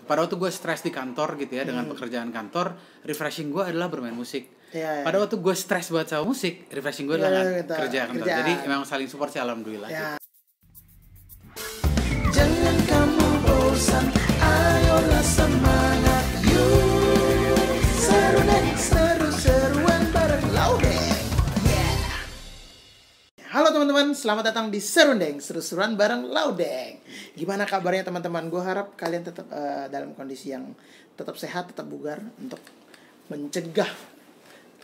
pada waktu gue stres di kantor gitu ya dengan pekerjaan kantor, refreshing gue adalah bermain musik. Pada waktu gue stres buat sama musik, refreshing gue adalah kerja kantor. Jadi memang saling support sih, alhamdulillah. Gitu. Jangan kamu bosan, ayolah semangat yuk. Seru-seruan bareng Laudeng. Halo teman-teman, selamat datang di Serundeng, seru-seruan bareng Laudeng. Gimana kabarnya teman-teman? Gue harap kalian tetap dalam kondisi yang tetap sehat, tetap bugar untuk mencegah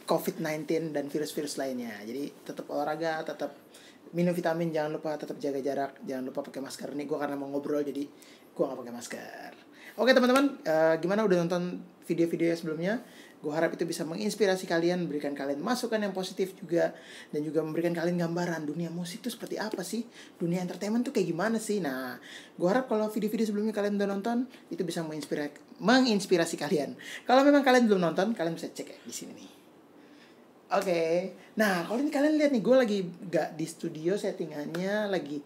COVID-19 dan virus-virus lainnya. Jadi tetap olahraga, tetap minum vitamin, jangan lupa tetap jaga jarak, jangan lupa pakai masker. Ini gue karena mau ngobrol jadi gue gak pakai masker. Oke teman-teman, gimana udah nonton video-video sebelumnya? Gue harap itu bisa menginspirasi kalian, berikan kalian masukan yang positif juga, dan juga memberikan kalian gambaran dunia musik itu seperti apa sih, dunia entertainment tuh kayak gimana sih. Nah, gue harap kalau video-video sebelumnya kalian udah nonton, itu bisa menginspirasi kalian. Kalau memang kalian belum nonton, kalian bisa cek ya di sini nih. Oke. Nah, kalau ini kalian lihat nih, gue lagi gak di studio settingannya, lagi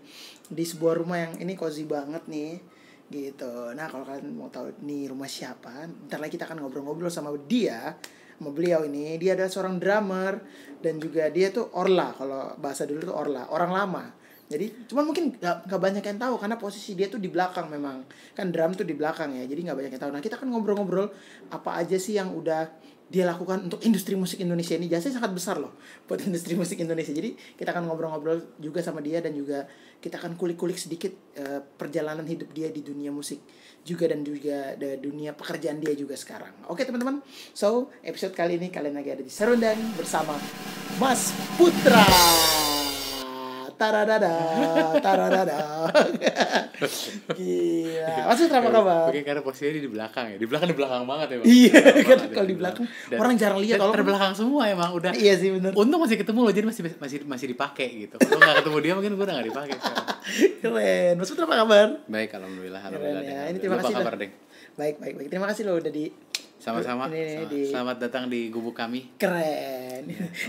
di sebuah rumah yang ini cozy banget nih. Gitu. Nah, kalau kalian mau tahu nih rumah siapa, ntar lagi kita akan ngobrol-ngobrol sama dia, sama beliau ini. Dia adalah seorang drummer dan juga dia tuh orla, kalau bahasa dulu tuh orla, orang lama. Jadi cuman mungkin gak banyak yang tahu karena posisi dia tuh di belakang memang. Kan drum tuh di belakang ya. Jadi gak banyak yang tahu. Nah, kita akan ngobrol-ngobrol apa aja sih yang udah dia lakukan untuk industri musik Indonesia ini. Jasanya sangat besar loh buat industri musik Indonesia. Jadi kita akan ngobrol-ngobrol juga sama dia, dan juga kita akan kulik-kulik sedikit perjalanan hidup dia di dunia musik juga, dan juga dunia pekerjaan dia juga sekarang. Oke teman-teman, so episode kali ini kalian lagi ada di Serundeng bersama Mas Putra. Taradada. Gila. Mas Putra apa kabar? Oke, karena posisinya di belakang ya. Di belakang banget ya, Bang. Iya, kan kalau di belakang orang jarang lihat, kalau terbelakang semua emang udah. Iya sih benar. Untung masih ketemu loh, jadi masih dipakai gitu. Kalau nggak ketemu dia mungkin gue udah nggak dipakai sekarang. Keren. Mas Putra apa kabar? Baik, alhamdulillah. Ya. Ini terima kasih. Apa kabar, Deng? Baik. Terima kasih loh udah di sama-sama. Selamat datang di gubuk kami. Keren.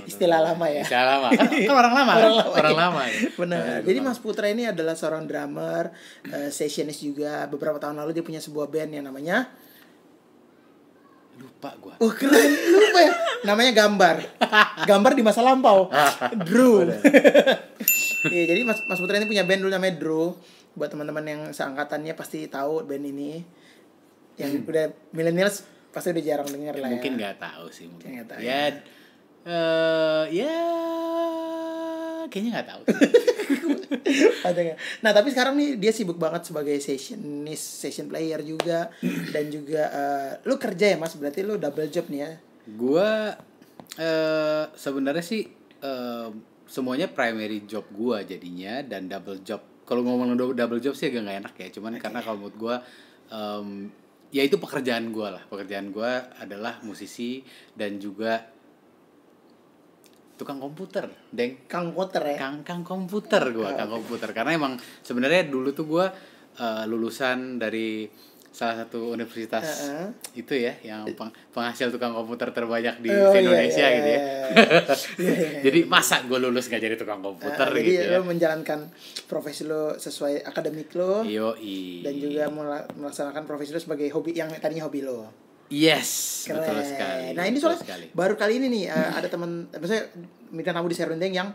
Istilah lama ya. Istilah lama. Kan orang lama. Ya. Benar. Jadi Mas Putra ini adalah seorang drummer, sessionist juga. Beberapa tahun lalu dia punya sebuah band yang namanya lupa gua. Oh, keren. Lupa ya. Namanya Gambar di masa lampau. Drew. Iya, jadi Mas Putra ini punya band dulu namanya Drew. Buat teman-teman yang seangkatannya pasti tahu band ini. Yang udah millennials pasti udah jarang denger lah ya. Mungkin nggak tahu sih, mungkin. Gak tahu, ya. Kayaknya nggak tahu. Nah, tapi sekarang nih dia sibuk banget sebagai session player juga, dan juga lu kerja ya Mas, berarti lu double job nih ya. Gua sebenarnya sih semuanya primary job gua jadinya, dan double job. Kalau ngomong double job sih agak nggak enak ya, cuman karena kalau menurut gua ya itu pekerjaan gue lah. Pekerjaan gue adalah musisi dan juga tukang komputer, Deng. Kang komputer ya? Kang komputer gue, Kang komputer. Karena emang sebenarnya dulu tuh gue lulusan dari salah satu universitas itu ya, yang penghasil tukang komputer terbanyak di Indonesia gitu ya. Jadi masa gue lulus gak jadi tukang komputer gitu jadi ya. lo menjalankan profesi lo sesuai akademik lo. Yoi. Dan juga melaksanakan profesi lo sebagai hobi yang tadinya hobi lo. Yes. Keren. Betul sekali. Nah ini soalnya baru kali ini nih ada teman, maksudnya minta tamu di Serundeng yang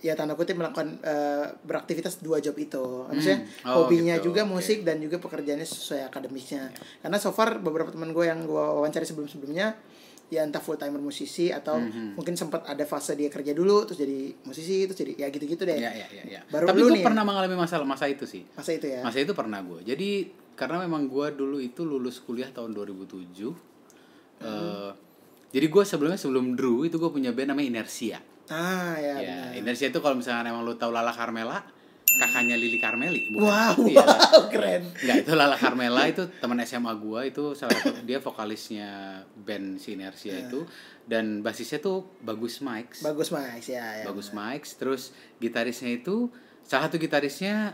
ya tanda kutip melakukan beraktivitas 2 job itu. Maksudnya hobinya gitu, juga musik dan juga pekerjaannya sesuai akademisnya. Karena so far beberapa teman gue yang gue wawancari sebelumnya ya entah full timer musisi atau mungkin sempat ada fase dia kerja dulu terus jadi musisi, terus jadi ya gitu-gitu deh. Ya. Baru tapi gue nih pernah mengalami masa itu sih. Masa itu ya. Masa itu pernah gue. Jadi karena memang gue dulu itu lulus kuliah tahun 2007. Jadi gue sebelum Drew itu gue punya band namanya Inersia. Ya. Inersia itu kalau misalnya emang lu tahu Lala Carmela, kakaknya Lili Carmeli, bukan? Wow, keren. Enggak, itu Lala Carmela itu teman SMA gua, itu salah satu dia vokalisnya band si Inersia itu, dan basisnya tuh Bagus Mike. Bagus Mike. Terus gitarisnya itu salah satu gitarisnya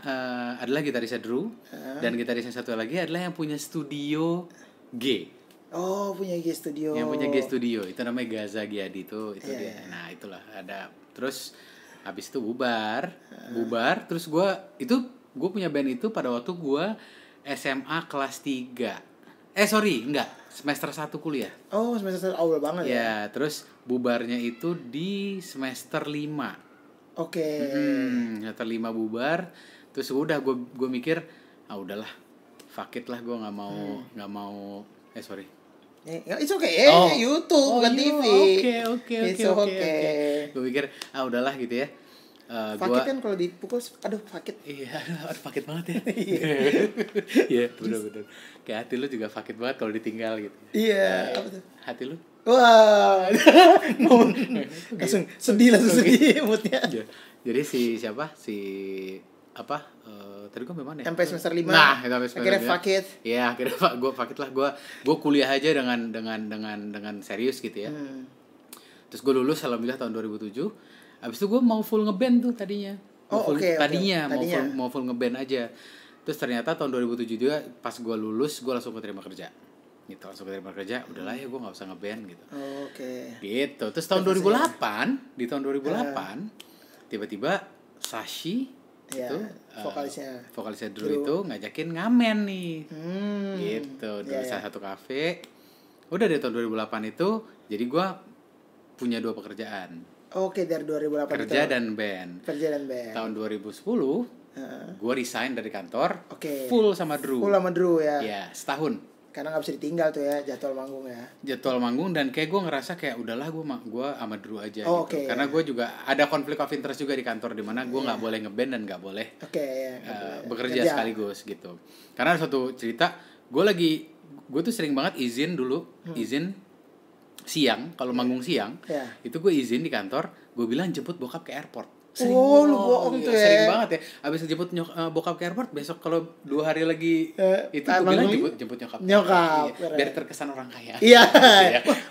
adalah gitarisnya Drew, dan gitarisnya satu lagi adalah yang punya studio G. Oh, punya G Studio. Yang punya G Studio itu namanya Gaza Giadi itu dia. Nah, itulah ada. Terus habis itu bubar. Terus gue punya band itu pada waktu gue SMA kelas 3. Sorry, enggak. Semester 1 kuliah. Oh, semester awal banget ya. Ya, terus bubarnya itu di semester 5. Oke. Semester 5 bubar. Terus udah gue mikir, udahlah. Fuck it lah, gue nggak mau sorry. It's okay, YouTube bukan TV. Oke. Gue pikir udahlah gitu ya. Fakit kan kalau dipukul, aduh fakit. Iya, aduh fakit banget ya. Iya, benar-benar. Kayak hati lu juga fakit banget kalau ditinggal gitu. Iya, apa tuh? Hati lu? Wah, langsung sedih moodnya. Jadi tadi gue memang ya? Sampai semester 5. Nah, sampai semester akhirnya 5. fakit. Iya, akhirnya gue fakit lah. Gue kuliah aja dengan serius gitu ya. Terus gue lulus alhamdulillah tahun 2007. Abis itu gue mau full ngeband tuh tadinya. Tadinya mau full ngeband aja. Terus ternyata tahun 2007 juga pas gue lulus gue langsung keterima kerja. Gitu, langsung keterima kerja. Udahlah ya gue nggak usah ngeband gitu. Gitu. Terus tahun 2008 di tahun 2008 tiba-tiba Sashi itu vokalisnya Drew itu ngajakin ngamen nih. Gitu dari salah satu kafe. Udah dari tahun 2008 itu jadi gue punya 2 pekerjaan. Oke, dari 2008 Kerja dan band. Tahun 2010 gue resign dari kantor. Full sama Drew ya. Iya, setahun. Karena nggak bisa ditinggal tuh ya jadwal manggung ya. Jadwal manggung dan kayak gue ngerasa kayak udahlah gue sama Drew aja gitu. Karena gue juga ada konflik of interest juga di kantor di mana gue nggak boleh ngeband dan nggak boleh bekerja sekaligus gitu. Karena ada suatu cerita gue tuh sering banget izin siang, kalau manggung siang, itu gue izin di kantor, gue bilang jemput bokap ke airport. Lu bohong tuh ya. Sering banget ya. Abis jemput bokap ke airport, besok kalau 2 hari lagi itu gue bilang jemput nyokap. Biar terkesan orang kaya. Iya.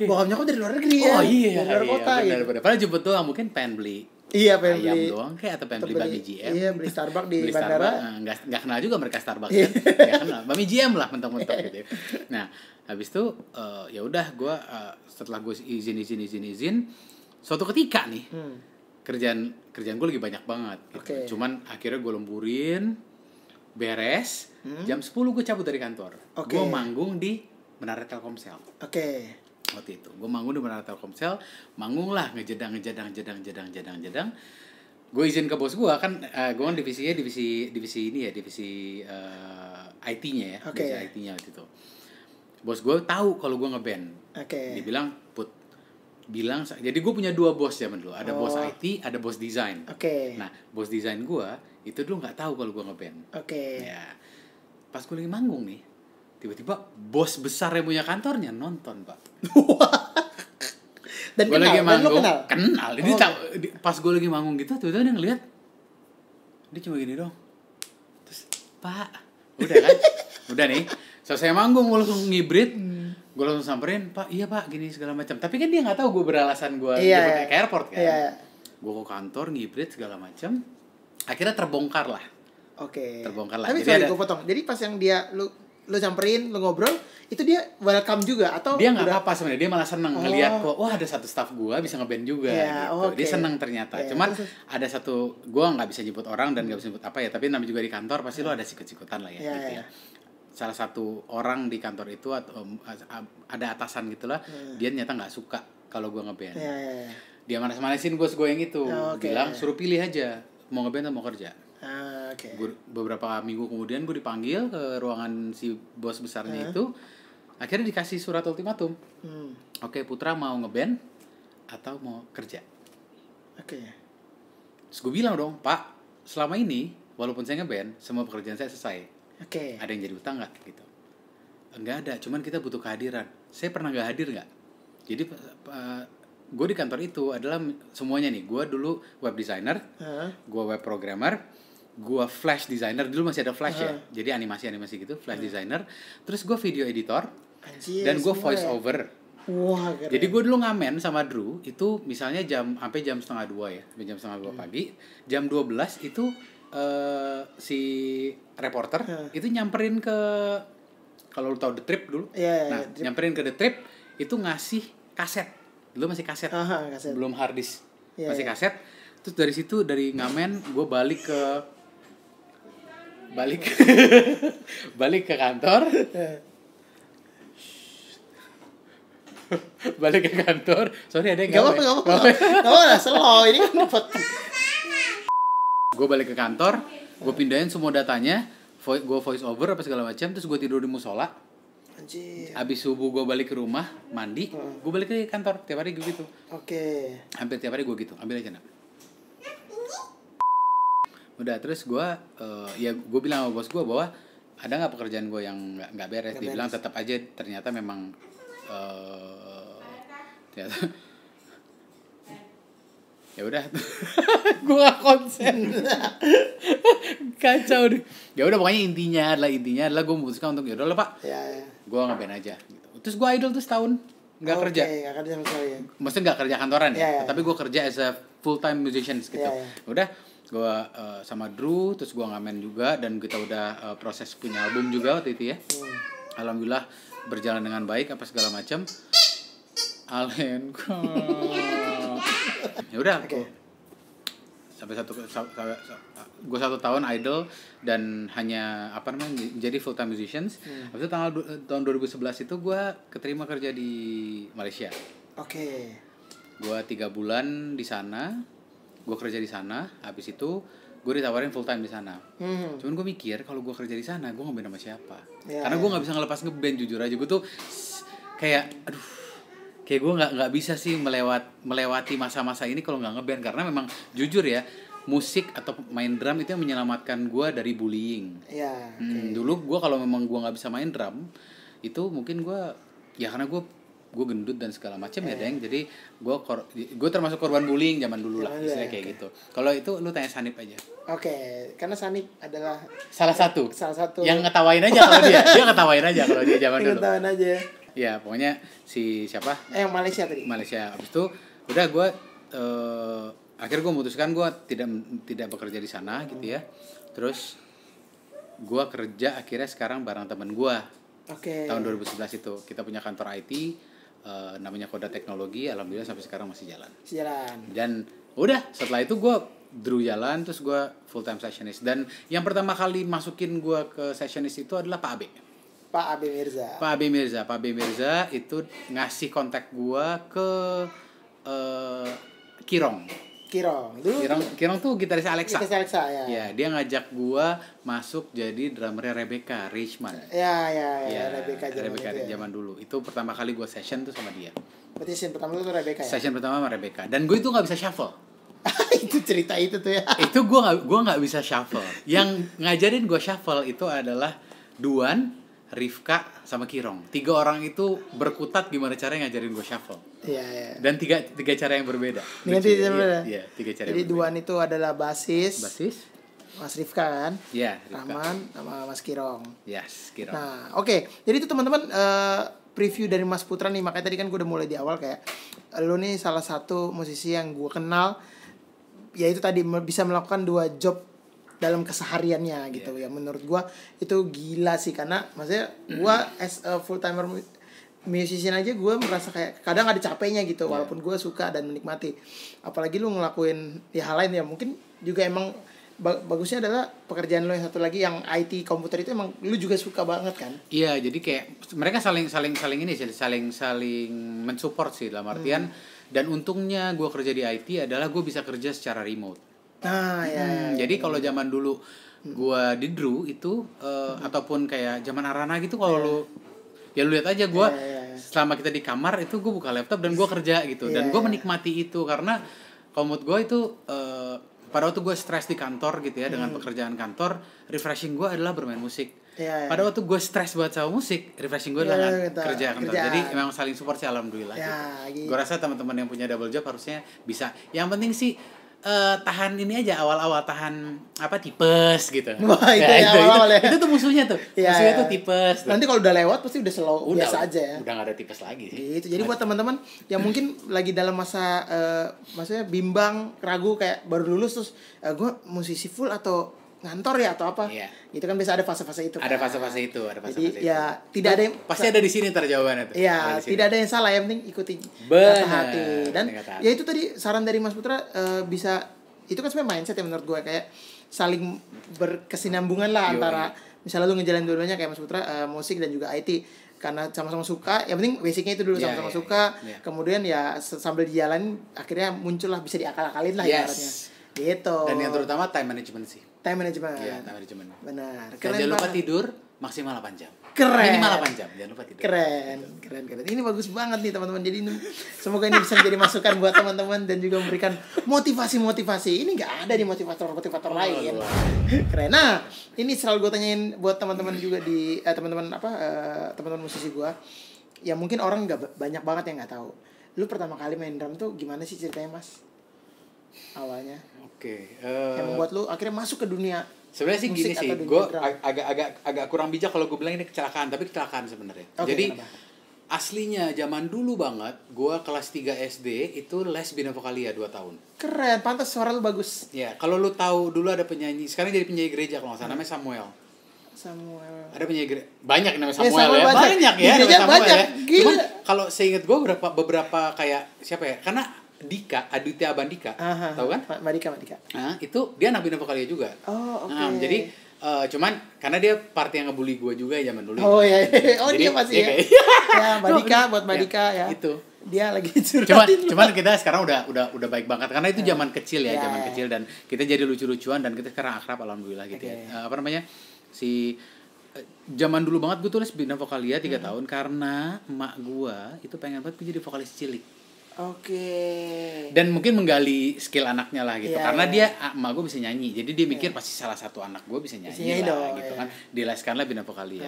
Bokap nyokap dari luar negeri ya. Iya. Dari luar kota. Padahal jemput doang, mungkin pengen beli pengen ayam beli doang kayak atau pengen beli Bami GM. Iya, beli Starbucks di bandara. Nggak kenal juga mereka Starbucks kan. Nggak kenal. Bami GM lah mentok-mentok gitu. Nah, habis itu ya udah gue setelah gue izin suatu ketika nih kerjaan gue lagi banyak banget gitu. Cuman akhirnya gue lemburin beres jam 10 gue cabut dari kantor. Gue manggung di Menara Telkomsel. Waktu itu gue manggung di Menara Telkomsel, manggung lah ngejedang. Gue izin ke bos gue kan, gue kan divisi ini ya, divisi IT-nya ya, divisi IT-nya waktu itu. Bos gue tahu kalau gue ngeband. Dia bilang, jadi gue punya 2 bos zaman dulu, ada bos IT, ada bos desain. Nah, bos desain gue itu dulu nggak tahu kalau gue ngeband. Ya, pas gue lagi manggung nih, tiba-tiba bos besar yang punya kantornya nonton, Pak. Dan gue lagi manggung, kenal. Pas gue lagi manggung gitu, tiba-tiba dia ngeliat, dia cuma gini dong. Terus, Pak, udah kan? Udah nih, selesai manggung gue langsung ngibrit. Gue langsung samperin, Pak, iya Pak, gini segala macam. Tapi kan dia nggak tahu gue beralasan gue ke airport kan. Gue ke kantor ngibrit segala macam. Akhirnya terbongkar lah. Terbongkar lah. Tapi sorry gue potong. Jadi pas yang dia lu samperin, lu ngobrol, itu dia welcome juga atau dia nggak apa-apa sebenarnya, dia malah seneng ngelihat kok wah ada satu staff gua bisa ngeband juga gitu. Dia seneng ternyata. Cuman ada satu, gua nggak bisa jemput orang dan nggak bisa jemput apa ya, tapi namanya juga di kantor pasti lo ada sikut-sikutan lah ya gitu ya. Salah satu orang di kantor itu atau ada atasan gitulah, dia ternyata nggak suka kalau gua ngeband. Dia manas-manasin bos gue yang itu, bilang suruh pilih aja mau ngeband atau mau kerja. Beberapa minggu kemudian gue dipanggil ke ruangan si bos besarnya itu. Akhirnya dikasih surat ultimatum. Oke, Putra mau ngeband atau mau kerja. Terus gue bilang dong, Pak, selama ini walaupun saya ngeband, semua pekerjaan saya selesai. Ada yang jadi utang nggak gitu? Enggak ada, cuman kita butuh kehadiran. Saya pernah nggak hadir nggak? Jadi gue di kantor itu adalah semuanya nih. Gue dulu web designer, gue web programmer, gue flash designer, dulu masih ada flash ya, jadi animasi gitu, flash designer, terus gue video editor. Dan gue voice over. Jadi gue dulu ngamen sama Drew itu misalnya sampai jam 1:30 ya, sampai jam 1:30 pagi. Jam 12 itu si reporter itu nyamperin ke, kalau lu tahu The Trip dulu, nyamperin ke The Trip itu ngasih kaset. Dulu masih kaset, belum hard disk, masih kaset. Terus dari situ, dari ngamen gue balik ke kantor. Balik ke kantor. Sorry ada yang Gak apa-apa, slow. Ini kan Gue balik ke kantor, gue pindahin semua datanya, gue voice over apa segala macam, terus gue tidur di musola. Anjir. Abis subuh gue balik ke rumah, mandi, gue balik ke kantor. Tiap hari gue gitu. Oke. Hampir tiap hari gue gitu. Ambil aja nak. Udah terus gue, ya gue bilang sama bos gue bahwa ada nggak pekerjaan gue yang nggak beres. Dia bilang tetap aja, ternyata memang ternyata ya udah gue gak konsen. Kacau deh. Ya udah pokoknya intinya adalah gue memutuskan untuk ya udah lah pak, Ya. gue ngeband aja gitu. Terus gue idle tuh setahun nggak kerja. Nggak kerja sama sekali ya. Maksudnya nggak kerja kantoran ya, Ya. tapi gue kerja as a full time musician gitu. Ya. Udah gue sama Drew, terus gue ngamen juga, dan kita udah proses punya album juga waktu itu ya. Alhamdulillah berjalan dengan baik apa segala macam. Alen, ya udah. Oke. Sampai gue 1 tahun idle dan hanya jadi full time musicians. Habis itu tahun 2011 itu gue keterima kerja di Malaysia. Oke. Gue 3 bulan di sana, gue kerja di sana. Habis itu gue ditawarin full time di sana. Cuman gue mikir kalau gue kerja di sana gue ngeband sama siapa? Karena gue nggak bisa ngelepas ngeband, jujur aja. Gue tuh kayak kayak gue nggak bisa sih melewati masa-masa ini kalau nggak ngeband, karena memang jujur ya, musik atau main drum itu yang menyelamatkan gue dari bullying. Iya. Dulu gue kalau memang gue nggak bisa main drum itu mungkin gue ya karena gue gendut dan segala macam ya Deng, jadi gue termasuk korban bullying zaman dulu lah, istilahnya kayak gitu. Kalau itu lu tanya Sanip aja. Oke, karena Sanip adalah salah satu yang yang ngetawain aja kalau dia ngetawain aja kalau dia zaman dulu. ngetawain aja. Ya pokoknya si siapa? Yang Malaysia tadi. Malaysia. Abis itu udah gue akhirnya gue memutuskan gue tidak bekerja di sana gitu ya. Terus gue kerja akhirnya sekarang bareng teman gue. Oke. Tahun 2011 itu kita punya kantor IT namanya Koda Teknologi. Alhamdulillah sampai sekarang masih jalan. Dan udah setelah itu gue Drew jalan, terus gue full time sessionist. Dan yang pertama kali masukin gue ke sessionist itu adalah Pak Abe Mirza itu ngasih kontak gua ke Kirong tuh gitaris Alexa ya. Ya, dia ngajak gua masuk jadi drummernya Rebecca Richman. Ya, Rebecca zaman dulu. Itu pertama kali gua session tuh sama dia. Berarti session pertama itu Rebecca ya? Session pertama sama Rebecca. Dan gue itu nggak bisa shuffle. Itu cerita itu tuh ya. Itu gua nggak bisa shuffle. Yang ngajarin gua shuffle itu adalah Duan, Rifka sama Kirong. 3 orang itu berkutat gimana caranya ngajarin gue shuffle. Iya. Dan tiga cara yang berbeda. Dengan tiga cara berbeda. Iya, 3 cara. Jadi Duan itu adalah basis. Mas Rifka kan? Iya, Rahman sama Mas Kirong. Yes, Kirong. Nah, oke. Jadi itu teman-teman preview dari Mas Putra nih. Makanya tadi kan gue udah mulai di awal kayak lu nih salah satu musisi yang gue kenal, yaitu tadi bisa melakukan 2 job dalam kesehariannya gitu ya. Menurut gua itu gila sih, karena maksudnya gua as a full timer musician aja gua merasa kayak kadang ada capeknya gitu, walaupun gua suka dan menikmati. Apalagi lu ngelakuin hal lain ya, mungkin juga emang bagusnya adalah pekerjaan lo yang satu lagi yang IT komputer itu emang lu juga suka banget kan? Iya, jadi kayak mereka saling mensupport sih, dalam artian dan untungnya gua kerja di IT adalah gua bisa kerja secara remote. Jadi kalau zaman dulu gua di Drew itu ataupun kayak zaman Arana gitu, kalau lu lihat aja gua selama kita di kamar itu gua buka laptop dan gua kerja gitu. Dan gua menikmati itu karena kalau menurut gua itu pada waktu gua stres di kantor gitu ya dengan pekerjaan kantor, refreshing gua adalah bermain musik. Pada waktu gue stres buat sama musik, refreshing gue adalah kerja kantor. Jadi memang saling support sih, alhamdulillah gitu. Gue rasa teman-teman yang punya double job harusnya bisa. Yang penting sih tahan ini aja, awal-awal tahan tipes gitu. Wah, awal-awal ya. Itu tuh musuhnya tuh. Musuhnya tuh tipes. Nanti kalau udah lewat pasti udah slow, biasa aja ya. Udah gak ada tipes lagi sih. Gitu. Jadi buat teman-teman yang mungkin lagi dalam masa maksudnya bimbang, ragu kayak baru lulus terus gue musisi full atau ngantor ya atau apa? Itu kan biasa ada fase-fase itu. Ada fase-fase itu, Jadi ya tidak ada yang pasti ada di sini jawabannya tuh. Iya, tidak ada yang salah, yang penting ikuti kata hati. Dan ya itu tadi saran dari Mas Putra, bisa itu kan sebenarnya mindset ya menurut gue, kayak saling berkesinambungan lah antara misalnya lu ngejalanin dua-duanya kayak Mas Putra musik dan juga IT. karena sama-sama suka. Yang penting basicnya itu dulu, sama-sama suka. Kemudian ya sambil dijalan akhirnya muncullah, bisa diakal-akalin lah ibaratnya. Gitu. Dan yang terutama time management sih. Time management. Iya, time management. Benar. Dan jangan lupa tidur maksimal 8 jam. Keren. Minimal 8 jam, jangan lupa tidur. Keren. Ini bagus banget nih teman-teman. Jadi semoga ini bisa menjadi masukan buat teman-teman dan juga memberikan motivasi-motivasi. Ini nggak ada di motivator lain. Keren. Nah, ini selalu gue tanyain buat teman-teman juga di teman-teman musisi gue. Ya mungkin orang nggak banyak banget yang nggak tahu. Lu pertama kali main drum tuh gimana sih ceritanya, Mas? Awalnya. Yang membuat lu akhirnya masuk ke dunia. Sebenarnya sih gini sih, gue agak kurang bijak kalau gue bilang ini kecelakaan, tapi kecelakaan sebenarnya. Jadi kenapa? Aslinya zaman dulu banget, gue kelas 3 SD itu les bina vokalia 2 tahun. Keren, pantas suara lu bagus. Ya, kalau lu tahu dulu ada penyanyi, sekarang jadi penyanyi gereja kalau nggak salah, namanya Samuel. Ada penyanyi gereja, banyak namanya Samuel ya, banyak ya, namanya Samuel ya. Cuman kalau seingat gue beberapa kayak siapa ya? Karena Dika, Aditya Abandika, tahu kan? Madika. Nah, itu dia anak bina vokalia juga. Oh, oke. Nah, jadi cuman karena dia part yang ngebully gue juga zaman dulu. Oh iya. Oh jadi, dia masih ya. Ya, Madika buat Madika ya. Itu. Dia lagi curhatin. Cuman kita sekarang udah baik banget karena itu zaman kecil ya, zaman kecil dan kita jadi lucu-lucuan dan kita sekarang akrab alhamdulillah gitu ya. Zaman dulu banget gue tuh les bina vokalia 3 tahun karena emak gue itu pengen banget jadi vokalis cilik. Dan mungkin menggali skill anaknya lah gitu. Karena dia emak gue bisa nyanyi. Jadi dia mikir pasti salah satu anak gue bisa nyanyi lah gitu kan. Dileskanlah bina vokalia.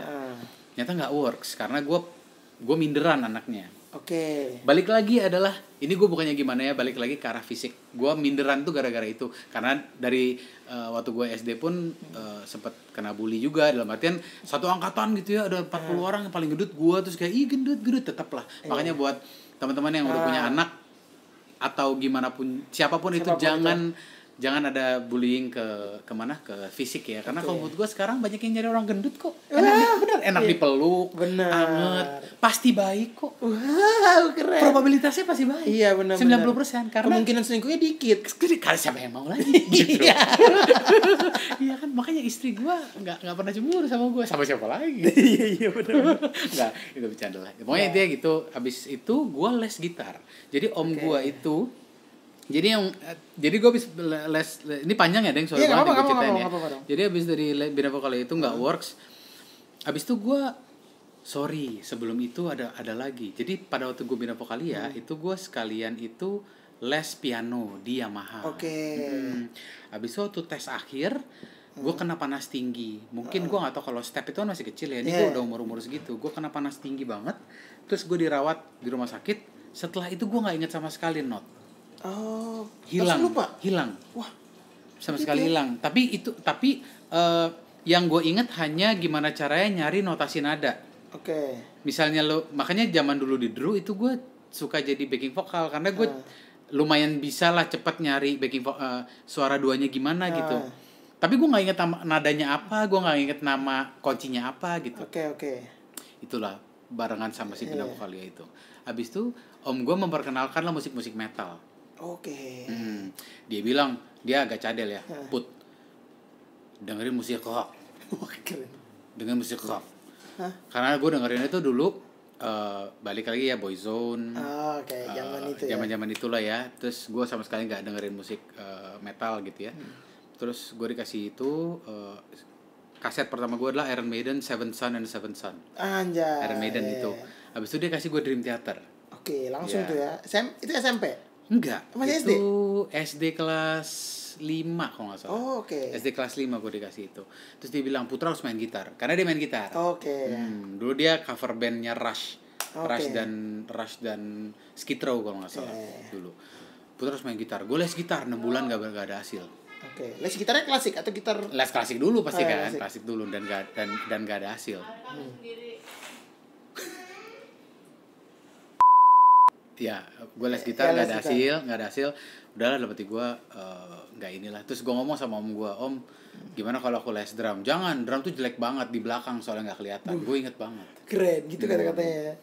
Ternyata enggak works karena gue minderan anaknya. Balik lagi adalah ini gue bukannya gimana ya, balik lagi ke arah fisik. Gue minderan tuh gara-gara itu. Karena dari waktu gue SD pun sempat kena bully juga, dalam artian satu angkatan gitu ya, ada 40 orang yang paling gendut, gue terus kayak gendut tetap lah. Makanya buat teman-teman yang udah punya anak atau gimana pun siapapun itu jangan ada bullying ke fisik ya, karena kalau menurut gue sekarang banyak yang nyari orang gendut kok. Enak dipeluk, anget, pasti baik kok. Wow, keren. Probabilitasnya pasti baik. Iya, benar. 90% karena kemungkinan selingkuhnya dikit. Karena siapa yang mau lagi gitu. Iya kan, makanya istri gue nggak pernah cemburu sama gue, sama siapa lagi. Iya benar. Nggak, itu bercanda lah. Pokoknya dia gitu. Habis itu gue les gitar. Jadi om gue itu jadi gue habis les ini panjang ya, Deng, soalnya gue ceritain ya. Jadi habis dari bina vokalia itu nggak works. Habis itu gue sebelum itu ada lagi. Jadi pada waktu gue bina vokalia itu gue sekalian itu les piano di Yamaha. Habis itu waktu tes akhir gue kena panas tinggi. Mungkin gue nggak tahu kalau step itu kan masih kecil ya. Ini gue udah umur segitu. Gue kena panas tinggi banget. Terus gue dirawat di rumah sakit. Setelah itu gue nggak inget sama sekali not. Hilang. Wah, sama sekali hilang. Tapi yang gue inget hanya gimana caranya nyari notasi nada. Misalnya makanya zaman dulu di Drew itu gue suka jadi backing vokal karena gue lumayan bisa lah cepet nyari backing suara duanya gimana gitu. Tapi gue nggak inget nadanya apa, gue nggak inget nama kuncinya apa gitu. Itulah barengan sama si bina vokalia itu. Habis itu om gue memperkenalkan lah musik metal. Dia bilang dia agak cadel ya, Put, dengerin musik rock. Dengerin musik rock. Karena gue dengerin itu dulu balik lagi ya Boyzone. Zaman itulah ya. Terus gue sama sekali nggak dengerin musik metal gitu ya. Terus gue dikasih itu kaset pertama gue adalah Iron Maiden, Seventh Son and Seventh Son. Anjay. Iron Maiden itu. Habis itu dia kasih gue Dream Theater. Langsung tuh ya. Itu SMP? Enggak. Masih itu SD kelas 5 kalau nggak salah. SD kelas 5 gue dikasih itu. Terus dia bilang Putra harus main gitar. Karena dia main gitar. Dulu dia cover bandnya Rush. Rush dan Skid Row kalau nggak salah dulu. Putra harus main gitar. Gue les gitar 6 bulan gak ada hasil. Les gitarnya klasik atau gitar? Les klasik dulu pasti kan. Klasik dulu dan gak ada hasil. Ya, gue les gitar nggak ada hasil, udahlah dapet gue nggak inilah. Terus gue ngomong sama om gue, Om, gimana kalau aku les drum? Jangan, drum tuh jelek banget di belakang soalnya nggak kelihatan. Gue inget banget. Keren gitu kata-katanya.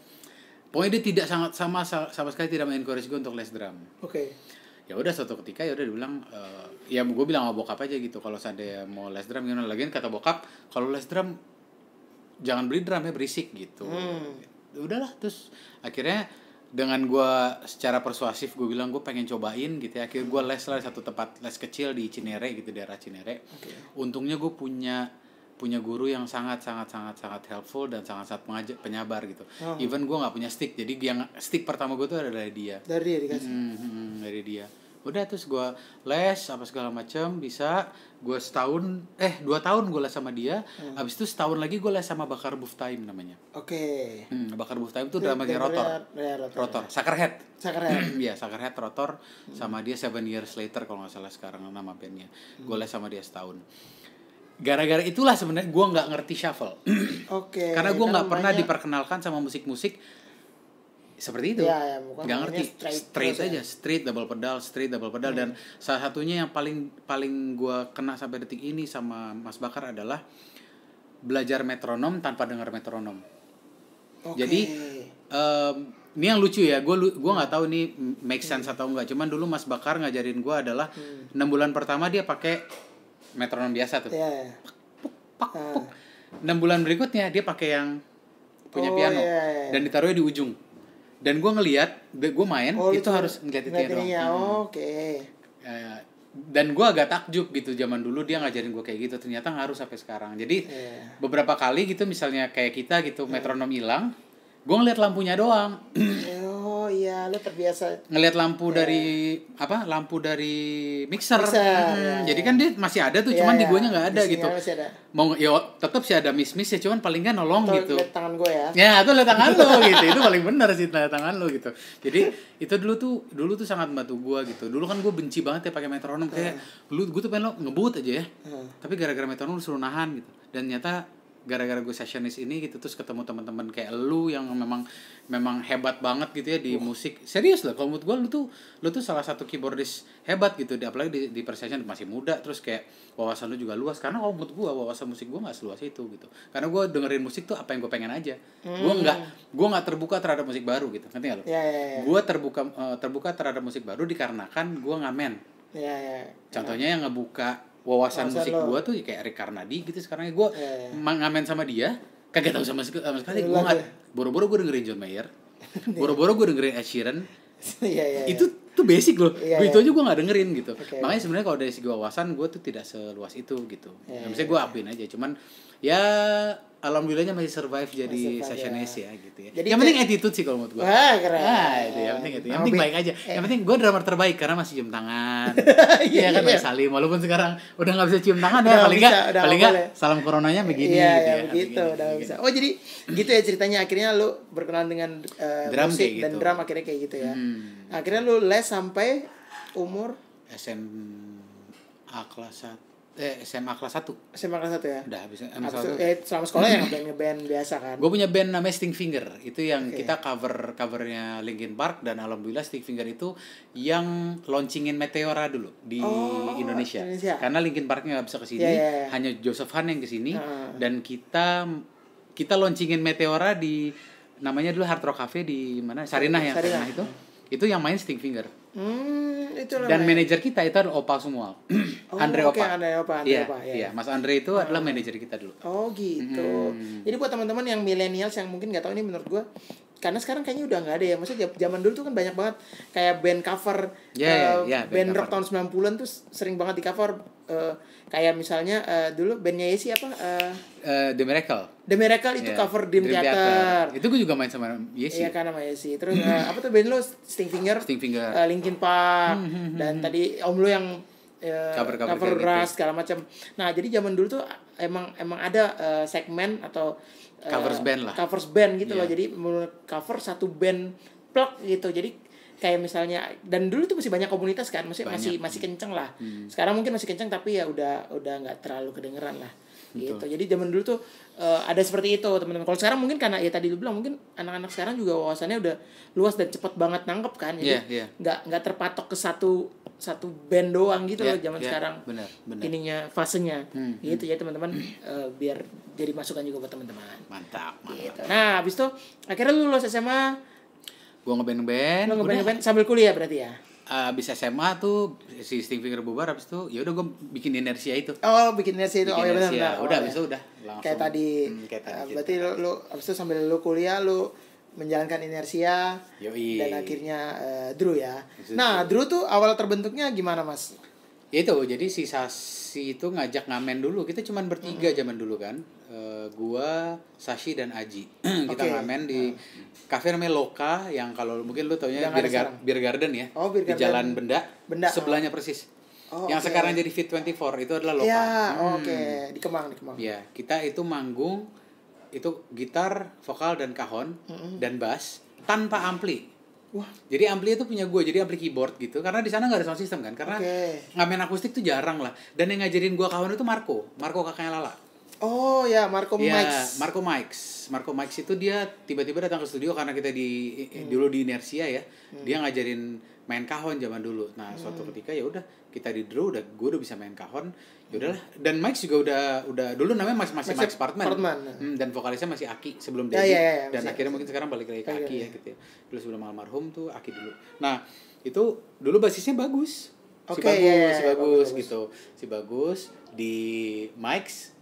Pokoknya dia tidak sama sekali tidak mengencourage gue untuk les drum. Ya udah suatu ketika ya udah dibilang, ya gue bilang sama bokap aja gitu, kalau seandainya mau les drum gimana. Lagian kata bokap, kalau les drum jangan beli drum ya, berisik gitu. Udahlah, terus akhirnya dengan gue secara persuasif gue bilang gue pengen cobain gitu ya. Akhirnya gue les lah satu tempat les kecil di Cinere gitu, daerah Cinere. Untungnya gue punya guru yang sangat helpful dan sangat penyabar gitu. Even gue nggak punya stick, jadi yang stick pertama gue tuh ada dari dia. Dari dia dikasih. Dari dia. Udah, terus gue les apa segala macam, bisa gue 2 tahun gue les sama dia. Habis itu setahun lagi gue les sama Bakar Buftime namanya. Bakar Buftime itu drama rotor Suckerhead. Iya, Suckerhead rotor. Sama dia 7 Years Later kalau nggak salah sekarang nama bandnya. Gue les sama dia setahun. Gara-gara itulah sebenarnya gue nggak ngerti shuffle. Karena gue nggak pernah diperkenalkan sama musik-musik seperti itu. Nggak ngerti. Straight double pedal. Dan salah satunya yang paling gue kena sampai detik ini sama Mas Bakar adalah belajar metronom tanpa dengar metronom. Jadi ini yang lucu ya, gue nggak tahu ini make sense atau enggak. Cuman dulu Mas Bakar ngajarin gue adalah 6 bulan pertama dia pakai metronom biasa tuh. Pak. 6 bulan berikutnya dia pakai yang punya piano dan ditaruhnya di ujung. Dan gue ngelihat, gue main itu harus ngeliat itu doang. Dan gue agak takjub gitu, zaman dulu dia ngajarin gue kayak gitu, ternyata ngaruh sampai sekarang. Jadi beberapa kali gitu misalnya kayak kita gitu metronom hilang, gue ngeliat lampunya doang. Lo terbiasa ngelihat lampu dari mixer. Jadi kan dia masih ada tuh, cuman di guanya nggak ada gitu. Mau tetap sih ada miss ya, cuman paling kan nolong gitu. Lihat tangan gue ya. Ya, tuh lihat tangan lo gitu. Itu paling benar sih, lihat tangan lo gitu. Jadi itu dulu tuh sangat membantu gue gitu. Dulu kan gue benci banget ya pakai metronom, kayak gue tuh pengen lo ngebut aja ya. Tapi gara-gara metronom suruh nahan gitu. Dan ternyata gara-gara gue sessionis ini gitu, terus ketemu teman-teman kayak lu yang memang hebat banget gitu ya di musik. Serius lah, kalau menurut gue lu tuh salah satu keyboardist hebat gitu, apalagi di per-session masih muda, terus kayak wawasan lu juga luas. Karena kalau menurut gue wawasan musik gue nggak seluas itu gitu. Karena gue dengerin musik tuh apa yang gue pengen aja. Gue nggak terbuka terhadap musik baru gitu, ngerti nggak lu? Gue terbuka terhadap musik baru dikarenakan gue ngamen. Contohnya yang ngebuka wawasan musik gue tuh kayak Rick Carnady gitu. Sekarang gue ngamen sama dia, kagak tahu sama sekali. Gue nggak, boro-boro gue dengerin John Mayer, boro-boro gue dengerin Ed Sheeran. Itu tuh basic loh. Itu aja gue nggak dengerin gitu. Makanya sebenarnya kalau dari segi wawasan gue tuh tidak seluas itu gitu. Misalnya gue akuin aja, cuman ya alhamdulillahnya masih survive jadi sessionis ya gitu ya. Jadi yang penting attitude sih kalau menurut gue. Keren. Itu yang penting itu. Yang penting baik aja. Yang penting gue drummer terbaik karena masih cium tangan. Iya kan, Mas Salim, walaupun sekarang udah nggak bisa cium tangan ya, paling nggak salam coronanya begini gitu ya. Begitu, udah bisa. Oh, jadi gitu ya ceritanya, akhirnya lu berkenalan dengan musik dan gitu. drum akhirnya kayak gitu ya. Akhirnya lu les sampai umur SMA kelas 1. SMA kelas 1 ya? Udah habis selama sekolah ya ngeband biasa kan? Gue punya band namanya Stinkfinger. Itu yang kita covernya Linkin Park. Dan alhamdulillah Stinkfinger itu yang launchingin Meteora dulu di Indonesia. Karena Linkin Parknya gak bisa kesini, hanya Joseph Hahn yang kesini. Dan kita launchingin Meteora di, namanya dulu Hard Rock Cafe di mana? Sarinah itu yang main Stinkfinger. Dan manajer kita itu adalah Opal semua. Andre Opa. Iya, Mas Andre itu adalah manajer kita dulu. Oh gitu. Jadi buat teman-teman yang millennials yang mungkin nggak tahu, ini menurut gue, karena sekarang kayaknya udah nggak ada ya. Maksudnya zaman dulu tuh kan banyak banget kayak band cover, band rock tahun 90-an tuh sering banget di cover. Kayak misalnya dulu bandnya Yesi apa? The Miracle itu cover Dream Theater. Itu gue juga main sama Yesi. Iya kan, sama Yesi. Terus apa tuh band lo? Stinkfinger. Linkin Park. Dan tadi Om lo yang cover Rush segala macam. Nah, jadi zaman dulu tuh emang ada segmen atau covers band gitu loh. Jadi cover satu band plug gitu. Jadi kayak misalnya, dan dulu tuh masih banyak komunitas kan, masih kenceng lah. Sekarang mungkin masih kenceng, tapi ya udah nggak terlalu kedengeran lah. Gitu. Jadi zaman dulu tuh ada seperti itu, teman-teman. Kalau sekarang mungkin karena ya tadi lu bilang, mungkin anak-anak sekarang juga wawasannya udah luas dan cepet banget nangkep kan. Jadi nggak terpatok ke satu band doang gitu loh zaman sekarang. Benar. Ininya fasenya. Gitu ya teman-teman, biar jadi masukan juga buat teman-teman. Mantap. Gitu. Nah, habis itu akhirnya lu lulus SMA. Gue ngeband sambil kuliah berarti ya? abis SMA tuh si Stinkfinger bubar, abis itu ya udah gue bikin inersia itu. Oh, bikin inersia itu. Bikin Oh ya inersia. benar. Udah Oh, abis ya. itu udah langsung. Kayak tadi. Kayak tadi Berarti lu abis itu sambil lu kuliah lu menjalankan inersia. Yoi. Dan akhirnya Drew ya. Itu Nah, Drew tuh awal terbentuknya gimana, Mas? Ya itu, jadi si Sashi itu ngajak ngamen dulu. Kita cuman bertiga zaman dulu kan. Gua, Sashi dan Aji. Kita ngamen di kafe namanya Loka, yang kalau mungkin lu taunya Beer Garden ya. Oh, Beer di Garden. Jalan Benda. Sebelahnya persis. Oh, yang sekarang jadi Fit 24 itu adalah Loka. Ya, oke. Di Kemang. Ya, kita itu manggung itu gitar, vokal dan kahon dan bass tanpa ampli. Wah. Jadi ampli itu punya gue, jadi ampli keyboard gitu. Karena di sana nggak ada sound system kan, karena ngamen akustik tuh jarang lah. Dan yang ngajarin gue kahon itu Marco kakaknya Lala. Oh ya, Marco Mix. Marco Mix itu dia tiba-tiba datang ke studio karena kita dulu di inersia ya. Dia ngajarin main kahon zaman dulu. Nah, suatu ketika ya udah kita di Drew, gue udah bisa main kahon. Ya udahlah. Dan Mix juga udah dulu namanya masih Mix Partman. Dan vokalisnya masih Aki sebelum Dedi. Dan akhirnya mungkin sekarang balik lagi ke Aki ya gitu ya. Dulu sebelum almarhum tuh Aki dulu. Nah, itu dulu basisnya bagus. Si bagus gitu. Si bagus di Mix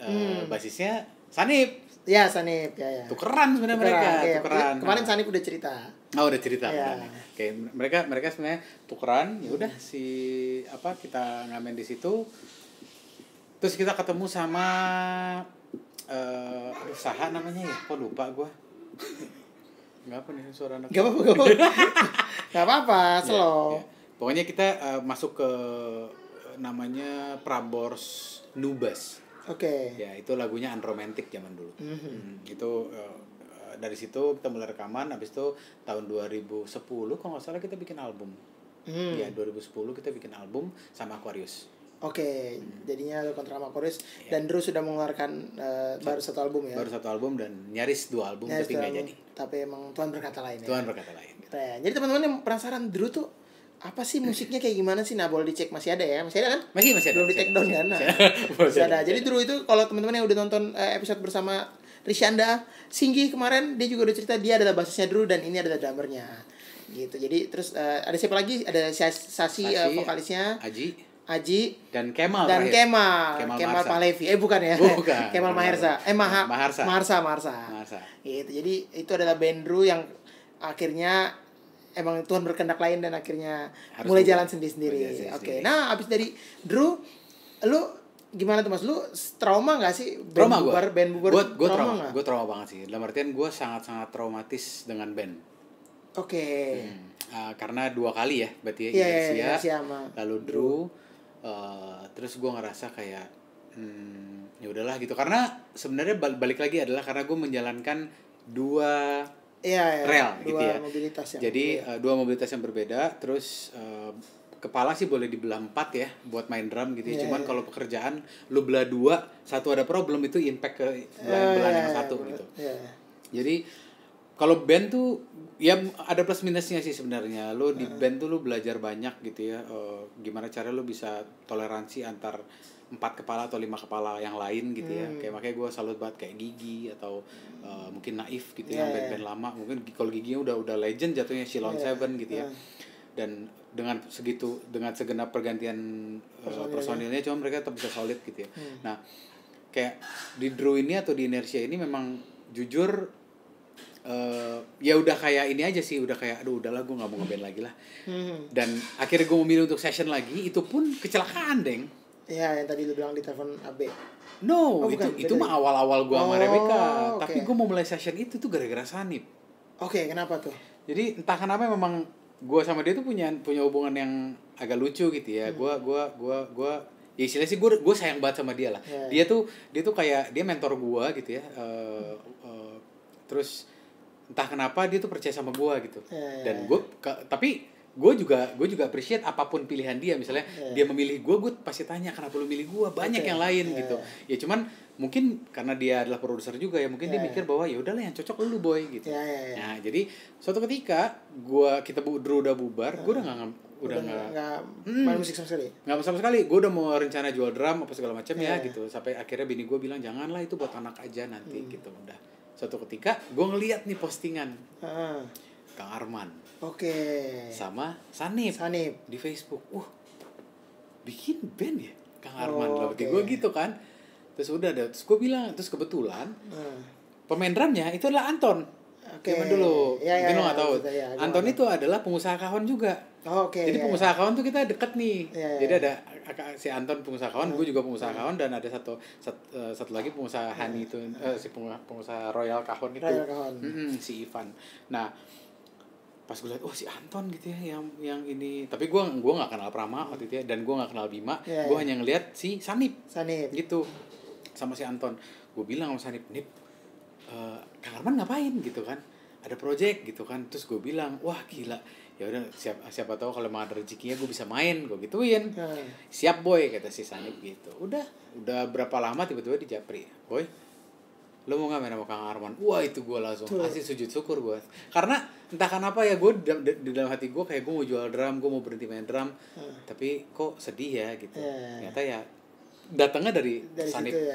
basisnya Sanip. Ya, Sanip ya. Tukeran sebenarnya mereka. Tukeran. Kemarin Sanip udah cerita. Oh, udah cerita. Ya. Oke, mereka sebenarnya tukeran. Ya udah kita ngamen di situ. Terus kita ketemu sama saha namanya ya? Kok lupa gua. Enggak apa nih suara anak. Enggak apa-apa, slow. Ya. Pokoknya kita masuk ke namanya Prambors Nubas. Oke. Ya, itu lagunya Unromantic zaman dulu. Itu dari situ kita mulai rekaman. Habis itu tahun 2010 kalau nggak salah kita bikin album. Ya, 2010 kita bikin album sama Aquarius. Oke, jadinya lo kontrak sama Aquarius dan Drew sudah mengeluarkan baru satu album ya. Baru satu album dan nyaris 2 album tapi nggak jadi. Tapi emang Tuhan berkata lain ya. Tuhan berkata lain. Keren. Jadi teman-teman yang penasaran Drew tuh apa sih musiknya kayak gimana sih? Nah, boleh dicek, masih ada ya? Masih ada kan? Masih ada. Belum di take down kan? Nah, masih ada. Jadi Drew itu kalau teman-teman yang udah nonton episode bersama Rishanda Singgi kemarin, dia juga udah cerita dia adalah bassisnya Drew dan ini adalah drummernya. Gitu. Jadi terus ada siapa lagi? Ada Sashi vokalisnya. Aji dan Kemal Pahlevi. Bukan ya. Bukan. Kemal Maharsa. Maharsa. Gitu. Jadi itu adalah band Drew yang akhirnya emang Tuhan berkehendak lain dan akhirnya mulai jalan sendiri-sendiri. Oke. Nah, abis dari Drew, lu gimana tuh Mas? Lu trauma nggak sih band bubar? Gue trauma. Gue trauma banget sih. Dalam artian gue sangat-sangat traumatis dengan band. Oke. Karena 2 kali ya, berarti Inersia lalu Drew. Terus gue ngerasa kayak ya udahlah gitu. Karena sebenarnya balik lagi adalah karena gue menjalankan 2 rel gitu ya. Jadi 2 mobilitas yang berbeda. Terus kepala sih boleh dibelah 4 ya buat main drum gitu ya. Cuman kalau pekerjaan lu belah 2, satu ada problem itu impact ke belahan yang satu gitu. Jadi kalau band tuh ya ada plus minusnya sih sebenarnya. Lu di band tuh lu belajar banyak gitu ya. Gimana cara lu bisa toleransi antar 4 kepala atau 5 kepala yang lain gitu ya. Kayak makanya gue salut banget kayak Gigi atau mungkin Naif gitu ya, band-band lama. Mungkin kalau Gigi udah legend jatuhnya Shilon Seven gitu ya. Dan dengan segenap pergantian personilnya cuma mereka tetap bisa solid gitu ya. Nah, kayak di Drew ini atau di Inersia ini memang jujur ya udah kayak ini aja sih, udah kayak aduh udahlah gue nggak mau ngeband lagi lah. Dan akhirnya gue memilih untuk session lagi, itu pun kecelakaan deng. Iya, yang tadi lu bilang di telepon AB. No, itu mah awal-awal gue sama Rebecca. Tapi gue mau mulai session itu tuh gara-gara Sanip. Oke, kenapa tuh? Jadi entah kenapa memang gue sama dia tuh punya hubungan yang agak lucu gitu ya. Gue ya istilahnya sih gue sayang banget sama dia lah. Dia tuh kayak dia mentor gue gitu ya. Terus entah kenapa dia tuh percaya sama gue gitu. Dan tapi gue juga appreciate apapun pilihan dia. Misalnya dia memilih gue pasti tanya kenapa lu milih gue, banyak yang lain gitu ya. Cuman mungkin karena dia adalah produser juga ya, mungkin dia mikir bahwa ya udahlah yang cocok lu boy gitu. Nah jadi suatu ketika kita Drew udah bubar, gue udah nggak main musik sama sekali. Nggak sama sekali. Gue udah mau rencana jual drum apa segala macam ya gitu. Sampai akhirnya bini gue bilang janganlah, itu buat anak aja nanti gitu. Udah suatu ketika gue ngeliat nih postingan Kang Arman. Oke. Sama Sanip. Di Facebook. Bikin band ya Kang Arman. Berarti gue gitu kan. Terus udah deh, terus gue bilang, terus kebetulan pemain drumnya itu adalah Anton. Zaman dulu, mungkin lo nggak tahu. Anton itu adalah pengusaha kawan juga. Jadi pengusaha kawan tuh kita deket nih. Jadi ada si Anton pengusaha kawan, gue juga pengusaha kawan, dan ada satu lagi pengusaha Hani itu, si pengusaha Royal Kahon itu, si Ivan. Nah, pas gue lihat, si Anton gitu ya yang ini. Tapi gue nggak kenal Prama waktu itu ya, dan gue nggak kenal Bima. Gue hanya ngelihat si Sanip gitu sama si Anton. Gue bilang sama Sanip, Nip, Kang Arman ngapain gitu kan, ada project gitu kan. Terus gue bilang, wah gila, ya udah siapa tahu kalau emang ada rezekinya gue bisa main, gue gituin. Siap boy, kata si Sanip gitu. Udah berapa lama tiba-tiba di Japri, boy lo mau nggak main sama Kang Arman? Wah itu gue langsung asli sujud syukur gue, karena entah kenapa ya gue di dalam hati gue kayak gue mau jual drum, gue mau berhenti main drum, tapi kok sedih ya gitu. Ternyata ya datangnya dari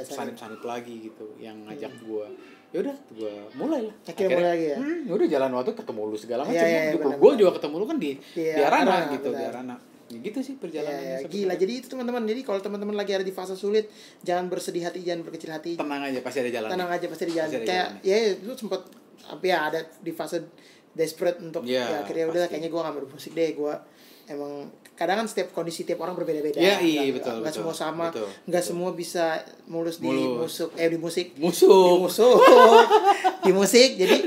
Sanip lagi gitu yang ngajak gue. Ya udah gue mulai lah akhirnya mulai lagi ya. Udah jalan waktu ketemu lu segala macam gue juga ketemu lu kan di Arana gitu, di Arana ya gitu sih perjalanannya. Gila, jadi itu teman-teman, jadi kalau teman-teman lagi ada di fase sulit, jangan bersedih hati, jangan berkecil hati, tenang aja pasti ada jalan, pasti ada jalan. Kayak ya lu sempat ada di fase desperate untuk ya akhirnya udah kayaknya gue nggak mau musik deh. Gue emang kadang kan setiap kondisi tiap orang berbeda-beda. Betul. Nggak semua sama, nggak semua bisa mulus di musik. Di musik. Jadi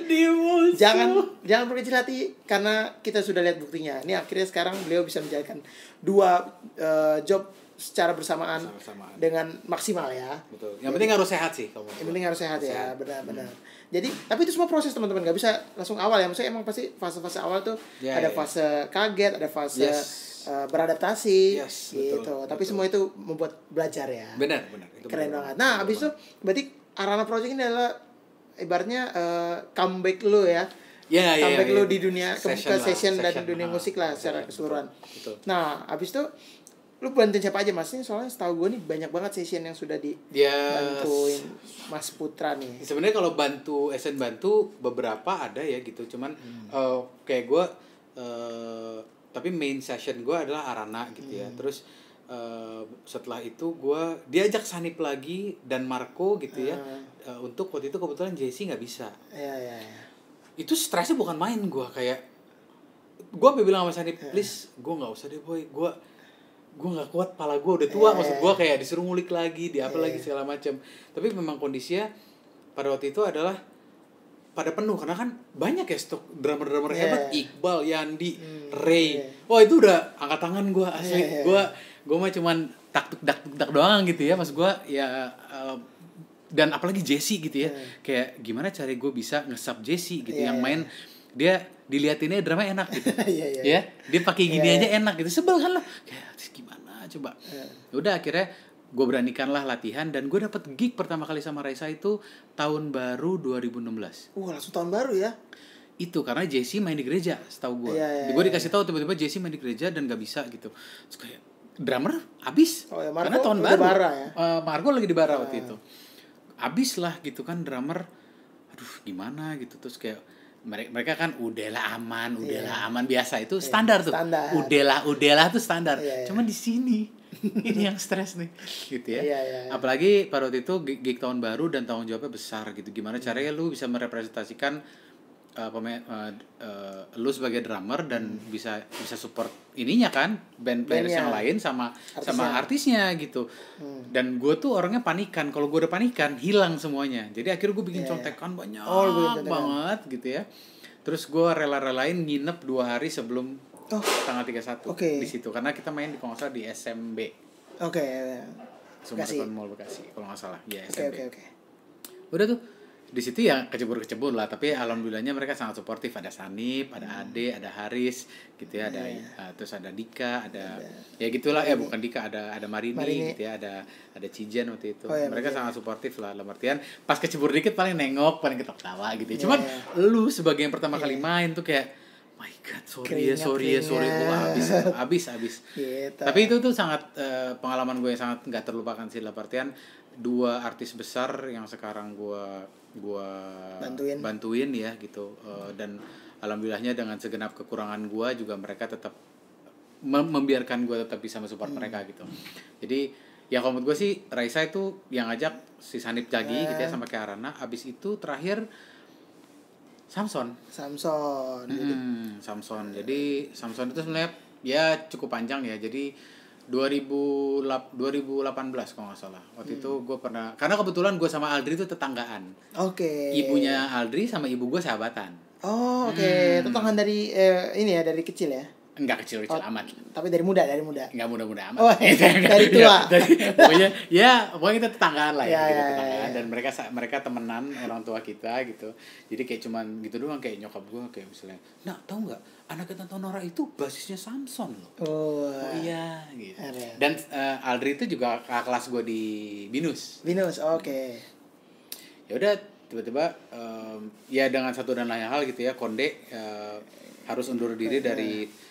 jangan berkecil hati, karena kita sudah lihat buktinya. Ini akhirnya sekarang beliau bisa menjalankan 2 job secara bersamaan dengan maksimal ya. Betul. Yang penting harus sehat sih. Yang penting harus sehat ya, benar. Jadi tapi itu semua proses teman-teman, nggak bisa langsung awal ya. Maksudnya emang pasti fase-fase awal tuh ada fase kaget, ada fase beradaptasi gitu. Tapi semua itu membuat belajar ya. Benar. Itu keren banget. Nah, abis itu berarti Arana Project ini adalah ibaratnya comeback lo ya. Comeback lo di dunia session dan dunia musik lah secara keseluruhan. Betul. Nah, abis itu lu bantuin siapa aja Mas? Ini soalnya setahu gue nih banyak banget session yang sudah dibantuin Mas Putra nih. Sebenarnya kalau bantu beberapa ada ya gitu, cuman kayak gue tapi main session gue adalah Arana gitu ya. Terus setelah itu gue diajak Sanip lagi dan Marco gitu ya. Untuk waktu itu kebetulan JC nggak bisa. Itu stresnya bukan main, gue bilang sama Sanip, please gue nggak usah deh boy, gue nggak kuat, pala gue udah tua, maksud gue kayak disuruh ngulik lagi, lagi segala macam. Tapi memang kondisinya pada waktu itu adalah pada penuh, karena kan banyak ya stok drummer hebat, Iqbal, Yandi, Ray. Wah itu udah angkat tangan gue asli. Gue mah cuman tak doang gitu ya, maksud gue ya. Dan apalagi Jesse gitu ya, kayak gimana cara gue bisa nge-sub Jesse gitu, yang main dia diliatinnya drama enak gitu. Ya, dia pakai gini aja enak gitu. Sebel kan lo. Kayak gimana coba. Udah akhirnya gue beranikanlah latihan, dan gue dapet gig pertama kali sama Raisa itu tahun baru 2016. Langsung tahun baru ya. Itu karena Jesse main di gereja, setahu gue. Gue dikasih tahu tiba-tiba Jesse main di gereja dan gak bisa gitu. Terus kayak drummer abis. Karena tahun baru. Ya? Marco lagi di Bara waktu itu. Abis lah gitu kan drummer. Aduh gimana gitu. Terus kayak mereka kan udahlah aman biasa itu standar tuh. Udahlah tuh standar. Cuman di sini ini yang stres nih gitu ya. Apalagi pada waktu itu gig tahun baru dan tanggung jawabnya besar gitu. Gimana caranya lu bisa merepresentasikan lu sebagai drummer dan bisa support ininya kan band players yang lain sama artisnya gitu. Dan gue tuh orangnya panikan, kalau gue udah panikan hilang semuanya. Jadi akhirnya gue bikin contekan banyak banget gitu ya. Terus gue rela-relain nginep 2 hari sebelum tanggal 31 di situ, karena kita main di kalau nggak salah di SMB. Sumatera Mall Bekasi kalau nggak salah ya SMB. Udah tuh di situ ya kecebur lah, tapi alhamdulillahnya mereka sangat suportif. Ada Sanip, ada Ade, ada Haris gitu ya, ada terus ada Dika, ada ya gitulah bukan Dika, ada Marini gitu ya, ada Cijen waktu itu. Mereka sangat suportif lah, dalam artian pas kecebur dikit paling nengok, paling ketawa gitu. Cuman lu sebagai yang pertama kali main tuh kayak my god, sorry habis. Gitu. Tapi itu tuh sangat pengalaman gue yang sangat nggak terlupakan sih, dalam artian 2 artis besar yang sekarang gue bantuin ya gitu. Dan alhamdulillahnya dengan segenap kekurangan gue juga mereka tetap membiarkan gue tetap bisa mensupport mereka gitu. Jadi ya kalau menurut gue sih Raisa itu yang ngajak si Sanip lagi gitu ya sama kayak Arana. Abis itu terakhir Samson. Jadi Samson itu sebenarnya ya cukup panjang ya. Jadi 2018 kalau nggak salah. Waktu itu gue pernah, karena kebetulan gue sama Aldri itu tetanggaan. Ibunya Aldri sama ibu gue sahabatan. Tetanggaan dari ini ya, dari kecil ya. Enggak kecil-kecil amat. Tapi dari muda. Enggak muda-muda amat. Dari tua. Pokoknya kita tetanggaan lah ya. Tetanggaan. Dan mereka temenan orang tua kita gitu. Jadi kayak cuman gitu doang, kayak nyokap gue kayak misalnya, "Nah, tahu enggak? Anak Tante Nora itu basisnya Samson loh." Oh iya gitu. Dan Aldri itu juga kakak kelas gue di Binus. Ya udah tiba-tiba ya dengan satu dan lain hal gitu ya, Konde harus undur diri dari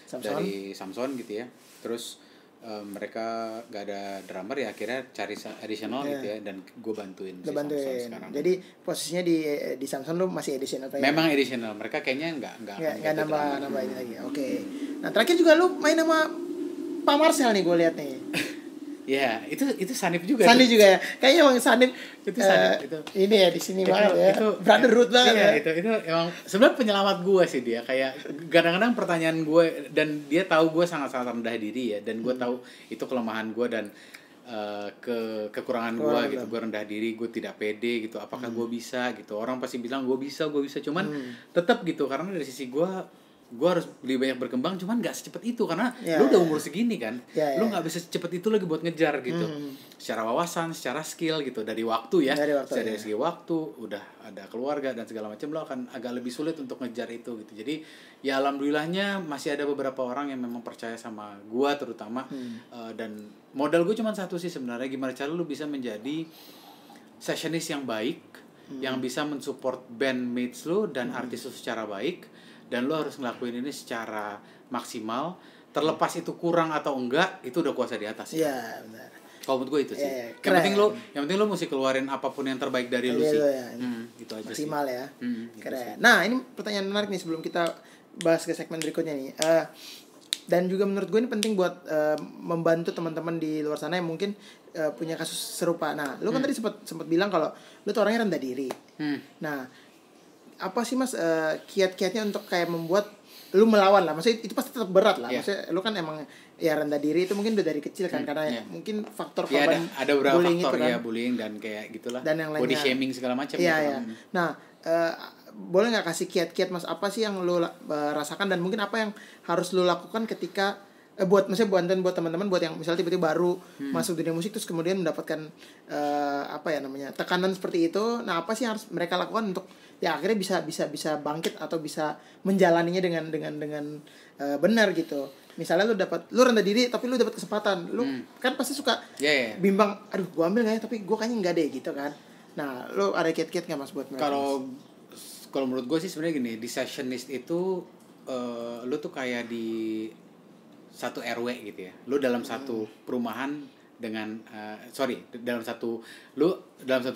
Samson gitu ya. Terus mereka gak ada drummer ya, akhirnya cari additional gitu ya, dan gue bantuin si Samson sekarang. Jadi posisinya di Samson lu masih additional? Memang additional, mereka kayaknya nggak nambah ini lagi. Nah terakhir juga lu main sama Pak Marcel nih, gue lihat nih. Ya, itu Sanip juga. Ya. Kayaknya emang Sanip itu Sanip itu. Ini ya di sini banget ya. Itu brotherhood banget ya. Itu emang sebenarnya penyelamat gue sih dia. Kayak kadang-kadang pertanyaan gue, dan dia tahu gue sangat-sangat rendah diri ya, dan gue tahu itu kelemahan gue dan kekurangan gue gitu. Gue rendah diri, gue tidak pede gitu. Apakah gue bisa gitu. Orang pasti bilang gue bisa, cuman tetap gitu, karena dari sisi gue harus lebih banyak berkembang, cuman nggak secepat itu karena lu udah umur segini kan, lu nggak bisa secepat itu lagi buat ngejar gitu, secara wawasan, secara skill gitu, dari waktu ya, dari segi waktu, udah ada keluarga dan segala macam, lo akan agak lebih sulit untuk ngejar itu gitu. Jadi ya alhamdulillahnya masih ada beberapa orang yang memang percaya sama gua terutama, dan modal gue cuma satu sih sebenarnya, gimana cara lu bisa menjadi sessionist yang baik, yang bisa mensupport bandmates lu dan artis lu secara baik. Dan lo harus ngelakuin ini secara maksimal, terlepas itu kurang atau enggak, itu udah kuasa di atas. Iya, benar. Kalau menurut gue itu sih. Yang penting lo mesti keluarin apapun yang terbaik dari lo sih. Itu aja maksimal sih. Ya. Keren. Nah, ini pertanyaan menarik nih sebelum kita bahas ke segmen berikutnya nih. Dan juga menurut gue ini penting buat membantu teman-teman di luar sana yang mungkin punya kasus serupa. Nah, lo kan tadi sempat bilang kalau lo tuh orangnya rendah diri. Nah, apa sih Mas kiat-kiatnya untuk kayak membuat lu melawan lah, maksudnya itu pasti tetap berat lah, maksudnya lu kan emang ya rendah diri itu mungkin udah dari kecil kan, karena mungkin faktor korban ada beberapa bullying faktor itu kan, ya, bullying dan kayak gitulah, dan yang body shaming segala macam gitu. Nah boleh nggak kasih kiat-kiat Mas, apa sih yang lu rasakan dan mungkin apa yang harus lu lakukan ketika buat teman-teman buat yang misalnya tiba-tiba baru masuk dunia musik terus kemudian mendapatkan tekanan seperti itu. Nah, apa sih yang harus mereka lakukan untuk ya akhirnya bisa bangkit atau bisa menjalaninya dengan benar gitu. Misalnya lu rendah diri tapi lu dapat kesempatan, lu kan pasti suka bimbang, aduh gua ambil nggak ya, tapi gua kayaknya nggak deh gitu kan. Nah, lu ada kiat-kiat nggak Mas buat mereka? Kalau menurut gue sih sebenarnya gini, di sessionist itu lu tuh kayak di satu RW gitu ya, lu dalam satu perumahan dengan dalam satu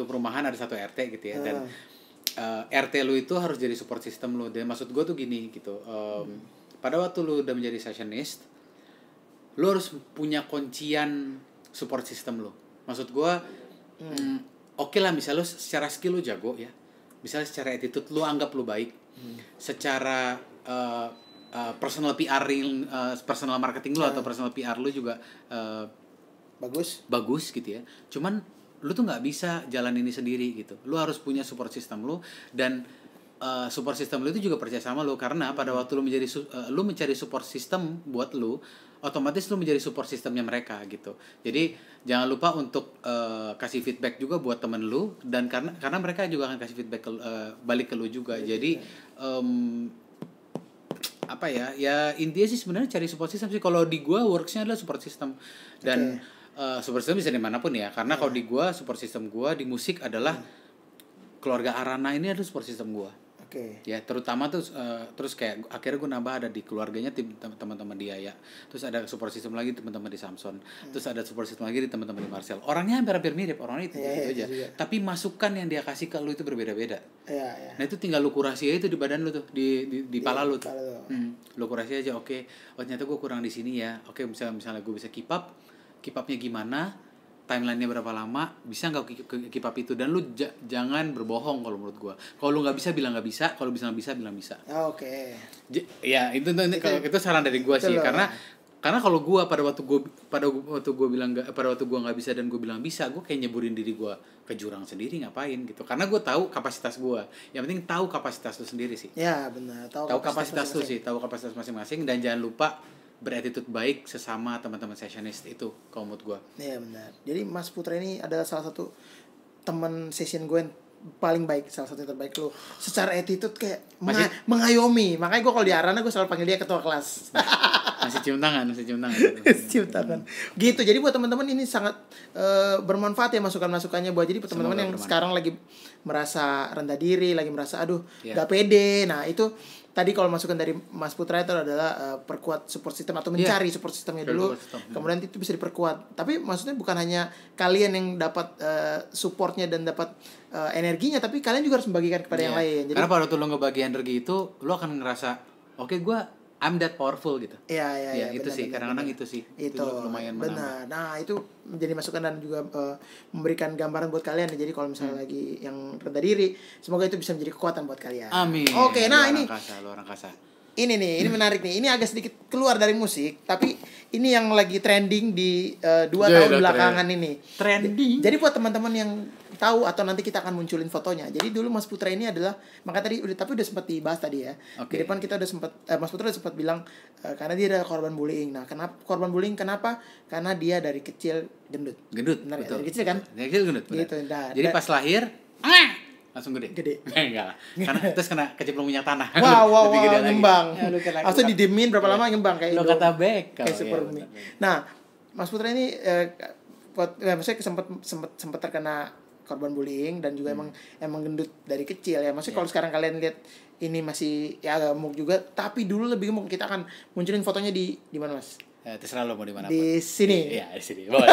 perumahan ada satu RT gitu ya, dan RT lu itu harus jadi support system lu. Dan maksud gue tuh gini gitu, pada waktu lu udah menjadi sessionist, lu harus punya kuncian support system lu. Maksud gue oke lah, misalnya lu secara skill lu jago ya, misalnya secara attitude lu anggap lu baik, secara personal PR, personal marketing lu atau personal PR lu juga bagus gitu ya. Cuman lu tuh nggak bisa jalan ini sendiri gitu. Lu harus punya support system lu, dan support system lu itu juga percaya sama lu, karena pada waktu lu mencari support system buat lu, otomatis lu menjadi support systemnya mereka gitu. Jadi jangan lupa untuk kasih feedback juga buat temen lu, dan karena mereka juga akan kasih feedback balik ke lu juga. Jadi ya intinya sih sebenarnya cari support system sih. Kalau di gua worksnya adalah support system, dan support system bisa dimanapun ya, karena kalau di gua support system gua di musik adalah keluarga Arana ini adalah support system gua. Oke. Ya terutama tuh terus kayak akhirnya gue nambah ada di keluarganya teman-teman dia ya, terus ada support system lagi teman-teman di Samson, terus ada support system lagi di teman-teman di Marcel. Orangnya hampir mirip, orangnya itu aja, tapi masukan yang dia kasih ke lu itu berbeda-beda. Nah itu tinggal lu kurasi aja itu di badan lu tuh, di pala lu tuh. Lu kurasi aja, oke, oh ternyata gue kurang di sini ya, oke misalnya gue bisa keep upnya gimana, timelinenya berapa lama, bisa nggak keep up itu, dan lu jangan berbohong kalau menurut gua. Kalau lu nggak bisa bilang nggak bisa, kalau bisa nggak bisa bilang bisa. Oke. Ya itu saran dari gua sih, karena kalau gua pada waktu gua bilang nggak, pada waktu gua nggak bisa dan gua bilang bisa, gua kayak nyeburin diri gua ke jurang sendiri, ngapain gitu. Karena gua tahu kapasitas gua. Yang penting tahu kapasitas lu sendiri sih. Ya benar. Tahu kapasitas lu sih, tahu kapasitas masing-masing, dan jangan lupa berattitude baik sesama teman-teman sessionist itu kalau menurut gue. Iya benar. Jadi Mas Putra ini adalah salah satu teman session gue yang paling baik, salah satu yang terbaik lo. Secara attitude kayak mengayomi. Makanya gue kalau di Arana gue selalu panggil dia ketua kelas. Masih cium tangan. Cium tangan. Gitu. Jadi buat teman-teman ini sangat bermanfaat ya masukan-masukannya buat jadi teman-teman yang sekarang lagi merasa rendah diri, lagi merasa gak pede. Nah, itu tadi kalau masukan dari Mas Putra itu adalah perkuat support system atau mencari support systemnya dulu, kemudian itu bisa diperkuat. Tapi maksudnya bukan hanya kalian yang dapat supportnya dan dapat energinya, tapi kalian juga harus membagikan kepada yang lain. Jadi, karena pada waktu lo ngebagi energi itu, lo akan ngerasa, oke, gue I'm that powerful gitu. Iya. Itu sih, kadang-kadang itu sih. Itu lumayan menambah. Benar. Nah, itu menjadi masukan dan juga memberikan gambaran buat kalian. Jadi kalau misalnya lagi yang rendah diri, semoga itu bisa menjadi kekuatan buat kalian. Amin. Oke, nah ini luar angkasa. Ini menarik nih. Ini agak sedikit keluar dari musik, tapi ini yang lagi trending di 2 tahun belakangan ini. Trending. Jadi buat teman-teman yang tahu atau nanti kita akan munculin fotonya. Jadi dulu Mas Putra ini adalah, maka tadi udah sempat dibahas tadi ya. Di depan kita udah sempat Mas Putra udah sempat bilang karena dia adalah korban bullying. Nah, kenapa korban bullying? Kenapa? Karena dia dari kecil gendut. Benar, dari kecil kan? Dari kecil gendut. Gitu. Jadi pas lahir langsung gede. Enggak. Karena terus kena kecemplung minyak tanah. Wow, ngembang. Langsung didiemin berapa lama ngembang kayak lo kata back kayak Super Mie. Nah, Mas Putra ini maksudnya sempat terkena korban bullying dan juga emang gendut dari kecil ya. Maksudnya kalau sekarang kalian lihat ini masih ya agak gemuk juga, tapi dulu lebih gemuk. Kita akan munculin fotonya di mana, Mas? Terserah lo mau di mana. Di sini. Iya, di sini. Boleh.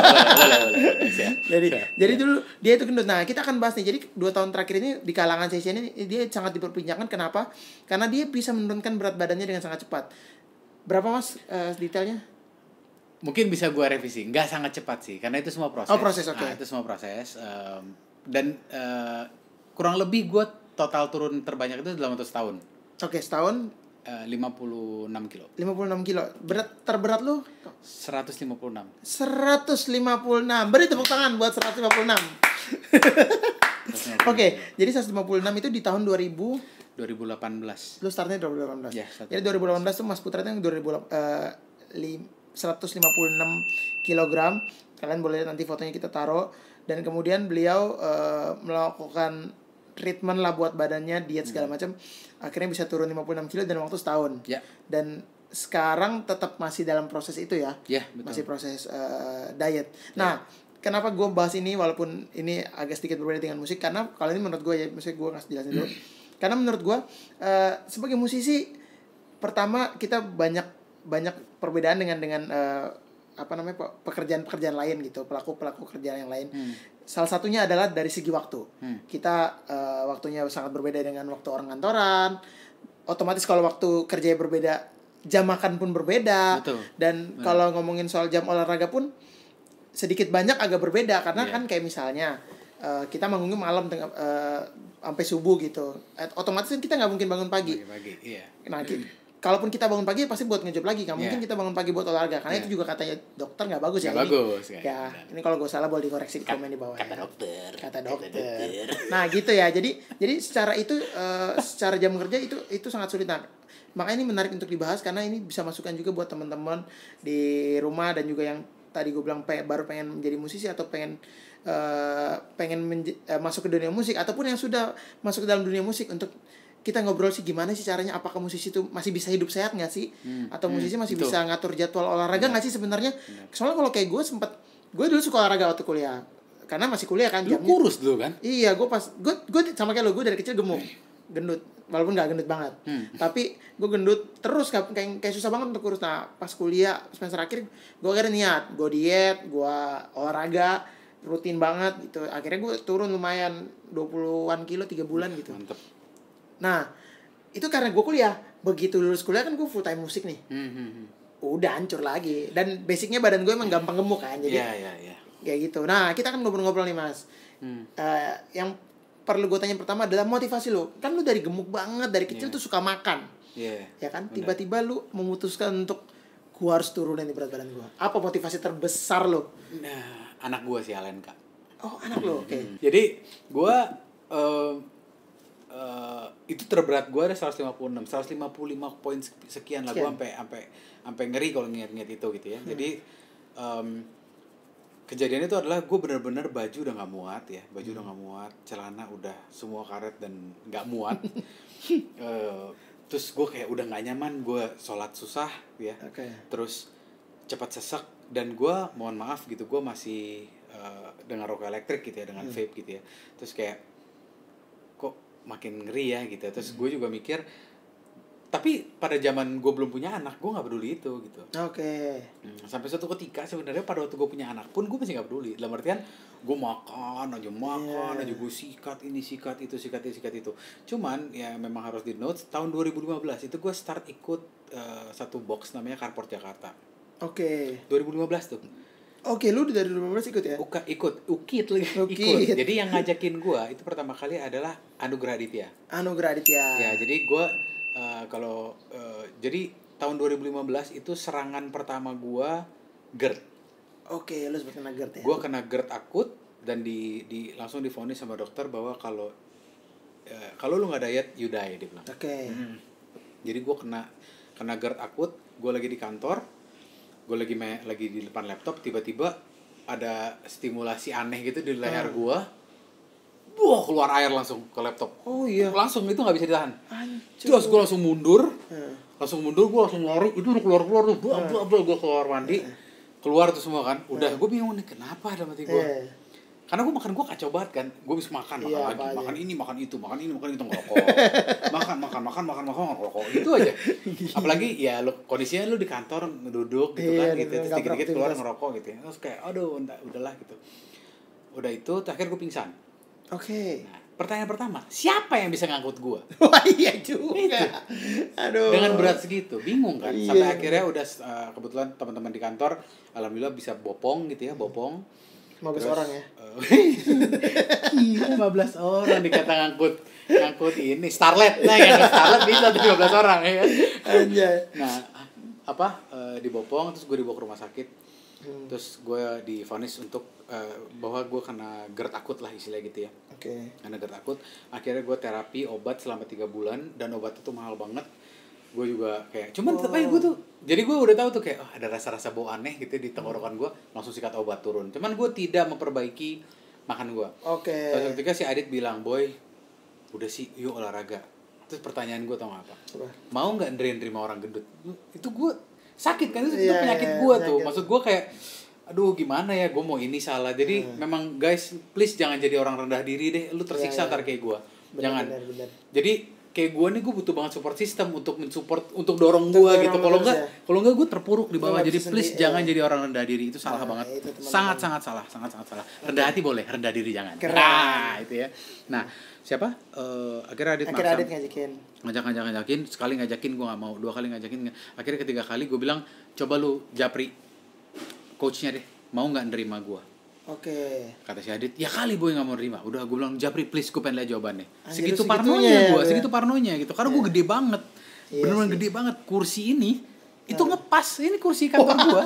Jadi dulu dia itu gendut. Nah, kita akan bahas nih. Jadi 2 tahun terakhir ini di kalangan sesi ini dia sangat diperbincangkan. Kenapa? Karena dia bisa menurunkan berat badannya dengan sangat cepat. Berapa, Mas, detailnya? Mungkin bisa gue revisi. Nggak sangat cepat sih, karena itu semua proses. Oh, proses, oke. Itu semua proses. Dan kurang lebih gue total turun terbanyak itu dalam waktu setahun. Oke, setahun 56 kilo. 56 kilo. Terberat lu? 156. 156. Beri tepuk tangan buat 156. Oke, jadi 156 itu di tahun 2018. Lu startnya 2018. Ya, jadi 2018 tuh Mas Putra itu yang 156 kilogram. Kalian boleh lihat nanti fotonya kita taruh. Dan kemudian beliau melakukan treatment lah buat badannya, diet segala macam. Akhirnya bisa turun 56 kilo dalam waktu setahun. Ya. Dan sekarang tetap masih dalam proses itu ya. Ya, betul. Masih proses diet. Nah, kenapa gue bahas ini walaupun ini agak sedikit berbeda dengan musik, karena kalau ini menurut gue ya, maksudnya gue ngasih jelasin dulu. Karena menurut gue sebagai musisi, pertama kita banyak perbedaan dengan pekerjaan lain gitu, pelaku kerjaan yang lain. Salah satunya adalah dari segi waktu. Kita waktunya sangat berbeda dengan waktu orang kantoran. Otomatis kalau waktu kerjanya berbeda, jam makan pun berbeda. Betul. Dan kalau ngomongin soal jam olahraga pun sedikit banyak agak berbeda, karena kan kayak misalnya kita manggungnya malam sampai subuh gitu. Otomatis kan kita nggak mungkin bangun pagi. Iya. Nah, kalaupun kita bangun pagi pasti buat ngejob lagi. Nggak mungkin kita bangun pagi buat olahraga, karena itu juga katanya dokter nggak bagus ya. Bagus. Ya, ini kalau gue salah boleh dikoreksi di komen di bawah. Kata dokter. Nah gitu ya. Jadi secara itu secara jam kerja itu sangat sulit. Nah, makanya ini menarik untuk dibahas karena ini bisa masukan juga buat teman-teman di rumah dan juga yang tadi gue bilang baru pengen menjadi musisi atau pengen masuk ke dunia musik ataupun yang sudah masuk ke dalam dunia musik, untuk kita ngobrol sih gimana sih caranya, apakah musisi itu masih bisa hidup sehat nggak sih, atau musisi masih bisa ngatur jadwal olahraga nggak sih sebenarnya. Soalnya kalau kayak gue dulu suka olahraga waktu kuliah, karena masih kuliah kan. Lu kurus dulu kan? Iya, gue sama kayak lo, gue dari kecil gemuk, gendut. walaupun nggak gendut banget. Tapi gue gendut terus kayak susah banget untuk kurus. Nah, pas kuliah semester akhir gue akhirnya niat, gue diet, gue olahraga rutin banget gitu. Akhirnya gue turun lumayan 20-an kilo 3 bulan gitu. Mantep. Nah, itu karena gue kuliah. Begitu lulus kuliah kan gue full time musik nih. Udah hancur lagi. Dan basicnya badan gue emang gampang gemuk kan. Jadi kayak gitu. Nah, kita akan ngobrol-ngobrol nih, Mas. Yang perlu gue tanya pertama adalah motivasi lo. Kan lu dari gemuk banget, dari kecil tuh suka makan. Ya kan? Tiba-tiba lu memutuskan untuk gue harus turunin berat badan gue. Apa motivasi terbesar lo? Nah, anak gue sih Alenka. Oh, anak lo. Oke. Jadi gue itu terberat gue ada 155 poin sekian lah. Gue sampai ngeri kalau nginget itu gitu ya. Jadi kejadian itu adalah gue benar-benar baju udah nggak muat ya, celana udah semua karet dan nggak muat. Terus gue kayak udah nggak nyaman, gue sholat susah ya. Terus cepat sesek, dan gue mohon maaf gitu, gue masih dengan rokok elektrik gitu ya, dengan vape gitu ya. Terus kayak kok makin ngeri ya gitu. Terus gue juga mikir, tapi pada zaman gue belum punya anak, gue nggak peduli itu gitu. Sampai suatu ketika sebenarnya pada waktu gue punya anak pun gue masih nggak peduli. Dalam artian gue makan aja gue sikat ini sikat itu. Cuman ya memang harus di note, tahun 2015 itu gue start ikut satu box namanya Carport Jakarta. 2015 tuh. Lu dari 2015 ikut ya? Ukit. Jadi yang ngajakin gue itu pertama kali adalah Anugrah Aditya. Ya, jadi gue jadi tahun 2015 itu serangan pertama gue GERD. Lu sempat kena GERD ya? Gue kena GERD akut dan langsung divonis sama dokter bahwa kalau lu nggak diet, you die, dia bilang. Jadi gue kena GERD akut, gue lagi di kantor, gue lagi di depan laptop, tiba-tiba ada stimulasi aneh gitu di leher gue. Keluar air langsung ke laptop. Langsung, itu nggak bisa ditahan. Terus gue langsung mundur. Gue langsung lari. Itu udah keluar tuh. Gue keluar mandi. Keluar tuh semua kan. Udah, gue bingung nih kenapa dalam hati gue. Karena gue kacau banget kan. Gue bisa makan lagi. Makan ini, makan itu, ngerokok. makan, ngerokok. Itu aja. Apalagi ya kondisinya lu di kantor duduk gitu kan. Gitu. Terus dikit-dikit keluar ngerokok gitu. Terus kayak aduh, udahlah gitu. Udah itu, terakhir gue pingsan. Nah, pertanyaan pertama, siapa yang bisa ngangkut gua? Wah, iya juga. Aduh. Dengan berat segitu, bingung kan? Sampai akhirnya udah kebetulan teman-teman di kantor alhamdulillah bisa bopong gitu ya, 15 orang ya. 15 orang dikata ngangkut ini Starlet. Nah, yang Starlet bisa 15 orang ya kan. Anjay. Nah, dibopong, terus gue dibawa ke rumah sakit. Terus gue divonis untuk bahwa gue kena GERD akut lah istilahnya gitu ya. Karena GERD akut, akhirnya gue terapi obat selama 3 bulan dan obat itu mahal banget. Gue juga kayak cuman tetap aja gue tuh, jadi gue udah tahu tuh kayak ada rasa-rasa bau aneh gitu di tenggorokan gue, langsung sikat obat turun. Cuman gue tidak memperbaiki makan gue. Terus ketika si Adit bilang, "Boy, udah sih yuk olahraga." Terus pertanyaan gue tau gak apa? Mau nggak nerima orang gendut? Itu gue sakit kan, itu penyakit gue tuh. Maksud gue kayak aduh gimana ya, gue mau ini salah. Jadi memang guys, please jangan jadi orang rendah diri deh. Lu tersiksa ntar kayak gue. Jangan. Jadi kayak gue nih, gue butuh banget support system untuk mensupport, untuk dorong gue gitu. Kalau enggak gue terpuruk di bawah. Jadi please jangan jadi orang rendah diri, itu salah banget. Sangat salah. Rendah hati boleh, rendah diri jangan. Nah, itu ya. Nah, siapa? Akhirnya Adit ngajakin. Sekali ngajakin gue nggak mau, 2 kali ngajakin. Akhirnya ketiga kali gue bilang, coba lu japri coachnya deh, mau nggak nerima gue? Kata si Adit, ya kali Boy nggak mau nerima. Udah, gue bilang japri please, gue pengen lihat jawabannya. Segitu parnonya gitu, karena gue gede banget, benar-benar gede banget. Kursi ini itu ngepas, ini kursi kantor gue,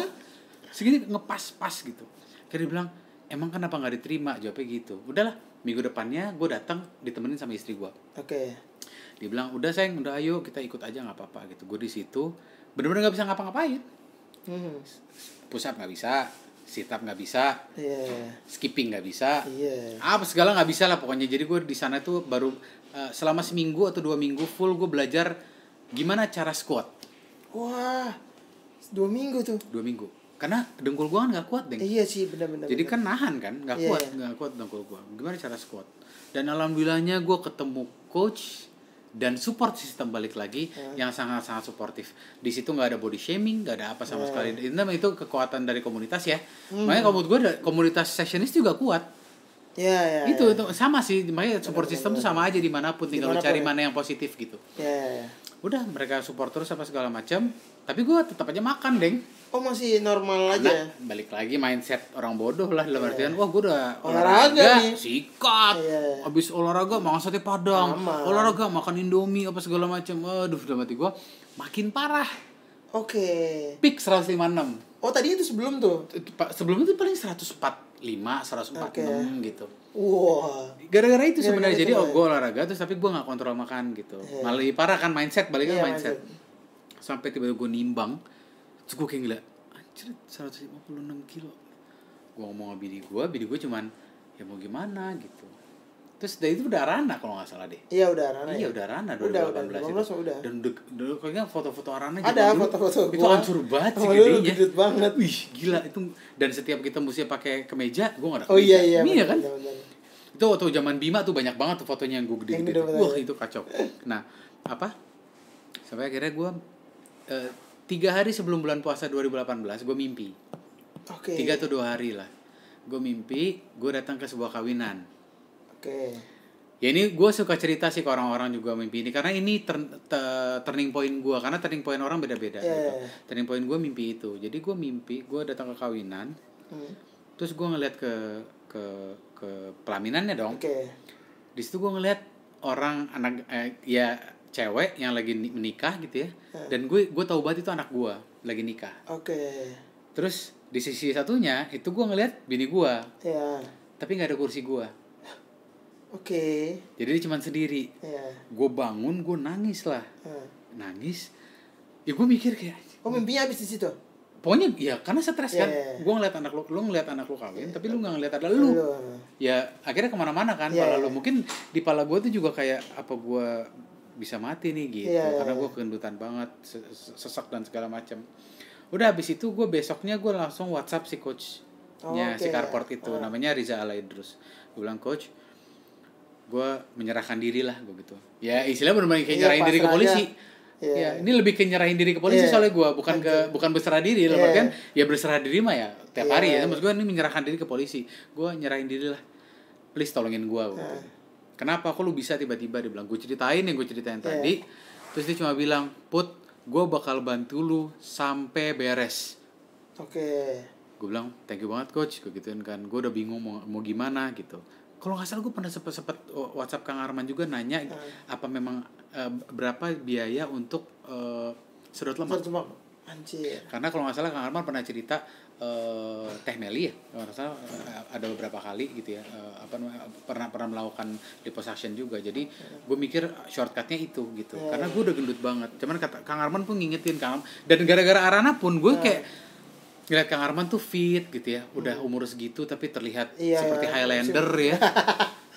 segini ngepas gitu. Akhirnya dia bilang, emang kenapa nggak diterima? Jawabnya gitu. Udahlah, minggu depannya gue datang ditemenin sama istri gue. Dia bilang, udah sayang, udah ayo kita ikut aja, nggak apa-apa gitu. Gue di situ benar-benar nggak bisa ngapa-ngapain. Push up nggak bisa, sit up nggak bisa, skipping nggak bisa, apa segala nggak bisa lah pokoknya. Jadi gue di sana tuh baru selama seminggu atau 2 minggu full gue belajar gimana cara squat. Wah, 2 minggu tuh. 2 minggu. Karena dengkul gue kan nggak kuat deh. Iya sih, benar-benar. Jadi kan nahan kan, nggak kuat dengkul gue. Gimana cara squat? Dan alhamdulillahnya gue ketemu coach dan support sistem balik lagi yang sangat-sangat suportif. Di situ nggak ada body shaming, nggak ada apa sama sekali. Itu kekuatan dari komunitas ya. Makanya kalau menurut gue komunitas sessionis juga kuat. Itu sama sih, makanya support system tuh sama aja dimanapun, tinggal lu cari mana yang positif gitu. Udah mereka support terus apa segala macam, tapi gue tetap aja makan, Deng. Oh, masih normal aja. Balik lagi mindset orang bodoh lah, dalam artian wah gue udah olahraga nih, sikat. Abis olahraga makan sate padang, olahraga makan indomie apa segala macam. Aduh, udah mati gue makin parah. Peak 156. Oh, tadi itu sebelum tuh. Sebelum itu paling 145, 146 gitu. Wah. Gara-gara itu sebenarnya. Jadi gue olahraga terus tapi gue nggak kontrol makan gitu. Malah lebih parah kan mindset, baliknya mindset. Sampai tiba-tiba gue nimbang, terus gue kayak gila, anjir 156 kilo. Gue ngomong sama bini gue cuman ya mau gimana gitu. Terus dari itu udah Arana kalau nggak salah deh. Iya udah Arana. Iya udah Arana 2018 itu. Udah. Dan kayaknya foto-foto Arana ada foto-foto itu hancur banget sih gedenya. Gede banget. Wih gila itu. Dan setiap kita mesti pakai kemeja, gue nggak ada kemeja. Oh iya bener, kan. Bener. Itu waktu zaman Bima tuh banyak banget tuh fotonya yang gue gede-gede. Wah itu kacau. Nah apa? Sampai akhirnya gue 3 hari sebelum bulan puasa 2018 gue mimpi. 3 atau 2 hari lah. Gue mimpi gue datang ke sebuah kawinan. Ya ini gue suka cerita sih ke orang-orang juga mimpi ini karena ini turning point gue, karena turning point orang beda-beda gitu. Turning point gue mimpi itu. Jadi gue mimpi gue datang ke kawinan. Terus gue ngeliat ke pelaminannya dong. Di situ gue ngeliat orang anak ya cewek yang lagi menikah gitu ya. Dan gue tahu banget itu anak gue lagi nikah. Terus di sisi satunya itu gue ngeliat bini gue. Tapi nggak ada kursi gue. Jadi dia cuma sendiri. Gue bangun, gue nangis lah. Nangis. Ya gue mikir kayak. Oh mimpinya habis di situ. Pokoknya ya karena stres kan. Gue ngeliat anak lu ngeliat anak lu kawin, tapi lu nggak ngeliat ada lu. Ya akhirnya kemana-mana kan. Pala lu mungkin di pala gue tuh juga kayak apa gue bisa mati nih gitu. Karena gue kegendutan banget, sesak dan segala macam. Udah habis itu gue besoknya gue langsung WhatsApp si coachnya si Carport itu, namanya Riza Alaidrus. Gue bilang, coach, gue menyerahkan diri lah gue gitu. Ya istilah benar-benar kayak nyerahin diri ke polisi. Ya ini lebih ke nyerahin diri ke polisi soalnya gue bukan berserah diri. Lepas kan ya berserah diri mah ya tiap hari ya. Maksud gue ini menyerahkan diri ke polisi. Gue nyerahin diri lah. Please tolongin gue. Gitu. Kenapa kok lu bisa tiba-tiba dia bilang, gue ceritain yang gue ceritain tadi. Terus dia cuma bilang, Put, gue bakal bantu lu sampai beres. Gue bilang, thank you banget coach. Gue gituin kan. Gue udah bingung mau gimana gitu. Kalau nggak salah gue pernah sempet WhatsApp Kang Arman juga nanya apa memang berapa biaya untuk sedot lemak. Anjir. Karena kalau nggak salah Kang Arman pernah cerita Teh Meli ya, kalau nggak salah ada beberapa kali gitu ya, pernah melakukan liposuction juga. Jadi gue mikir shortcutnya itu gitu. Karena gue udah gendut banget. Cuman kata Kang Arman pun ngingetin Kang Arman, dan gara-gara Arana pun gue kayak ngeliat Kang Arman tuh fit gitu ya, udah umur segitu tapi terlihat seperti Highlander ya.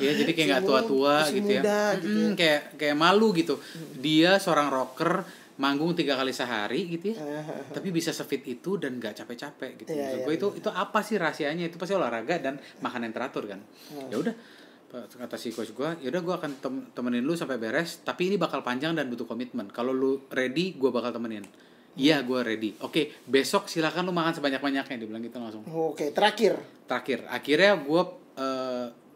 Ya jadi kayak nggak tua-tua gitu ya. Gitu ya. Kayak malu gitu. Dia seorang rocker, manggung 3 kali sehari gitu ya. Tapi bisa sefit itu dan nggak capek-capek gitu. Maksud gue itu apa sih rahasianya? Itu pasti olahraga dan makan yang teratur kan. Ya udah, kata si coach gue, ya udah gue akan temenin lu sampai beres. Tapi ini bakal panjang dan butuh komitmen. Kalau lu ready, gue bakal temenin. Iya, gue ready. Oke, besok silakan lu makan sebanyak-banyaknya. Dia bilang gitu langsung. Terakhir. Akhirnya gue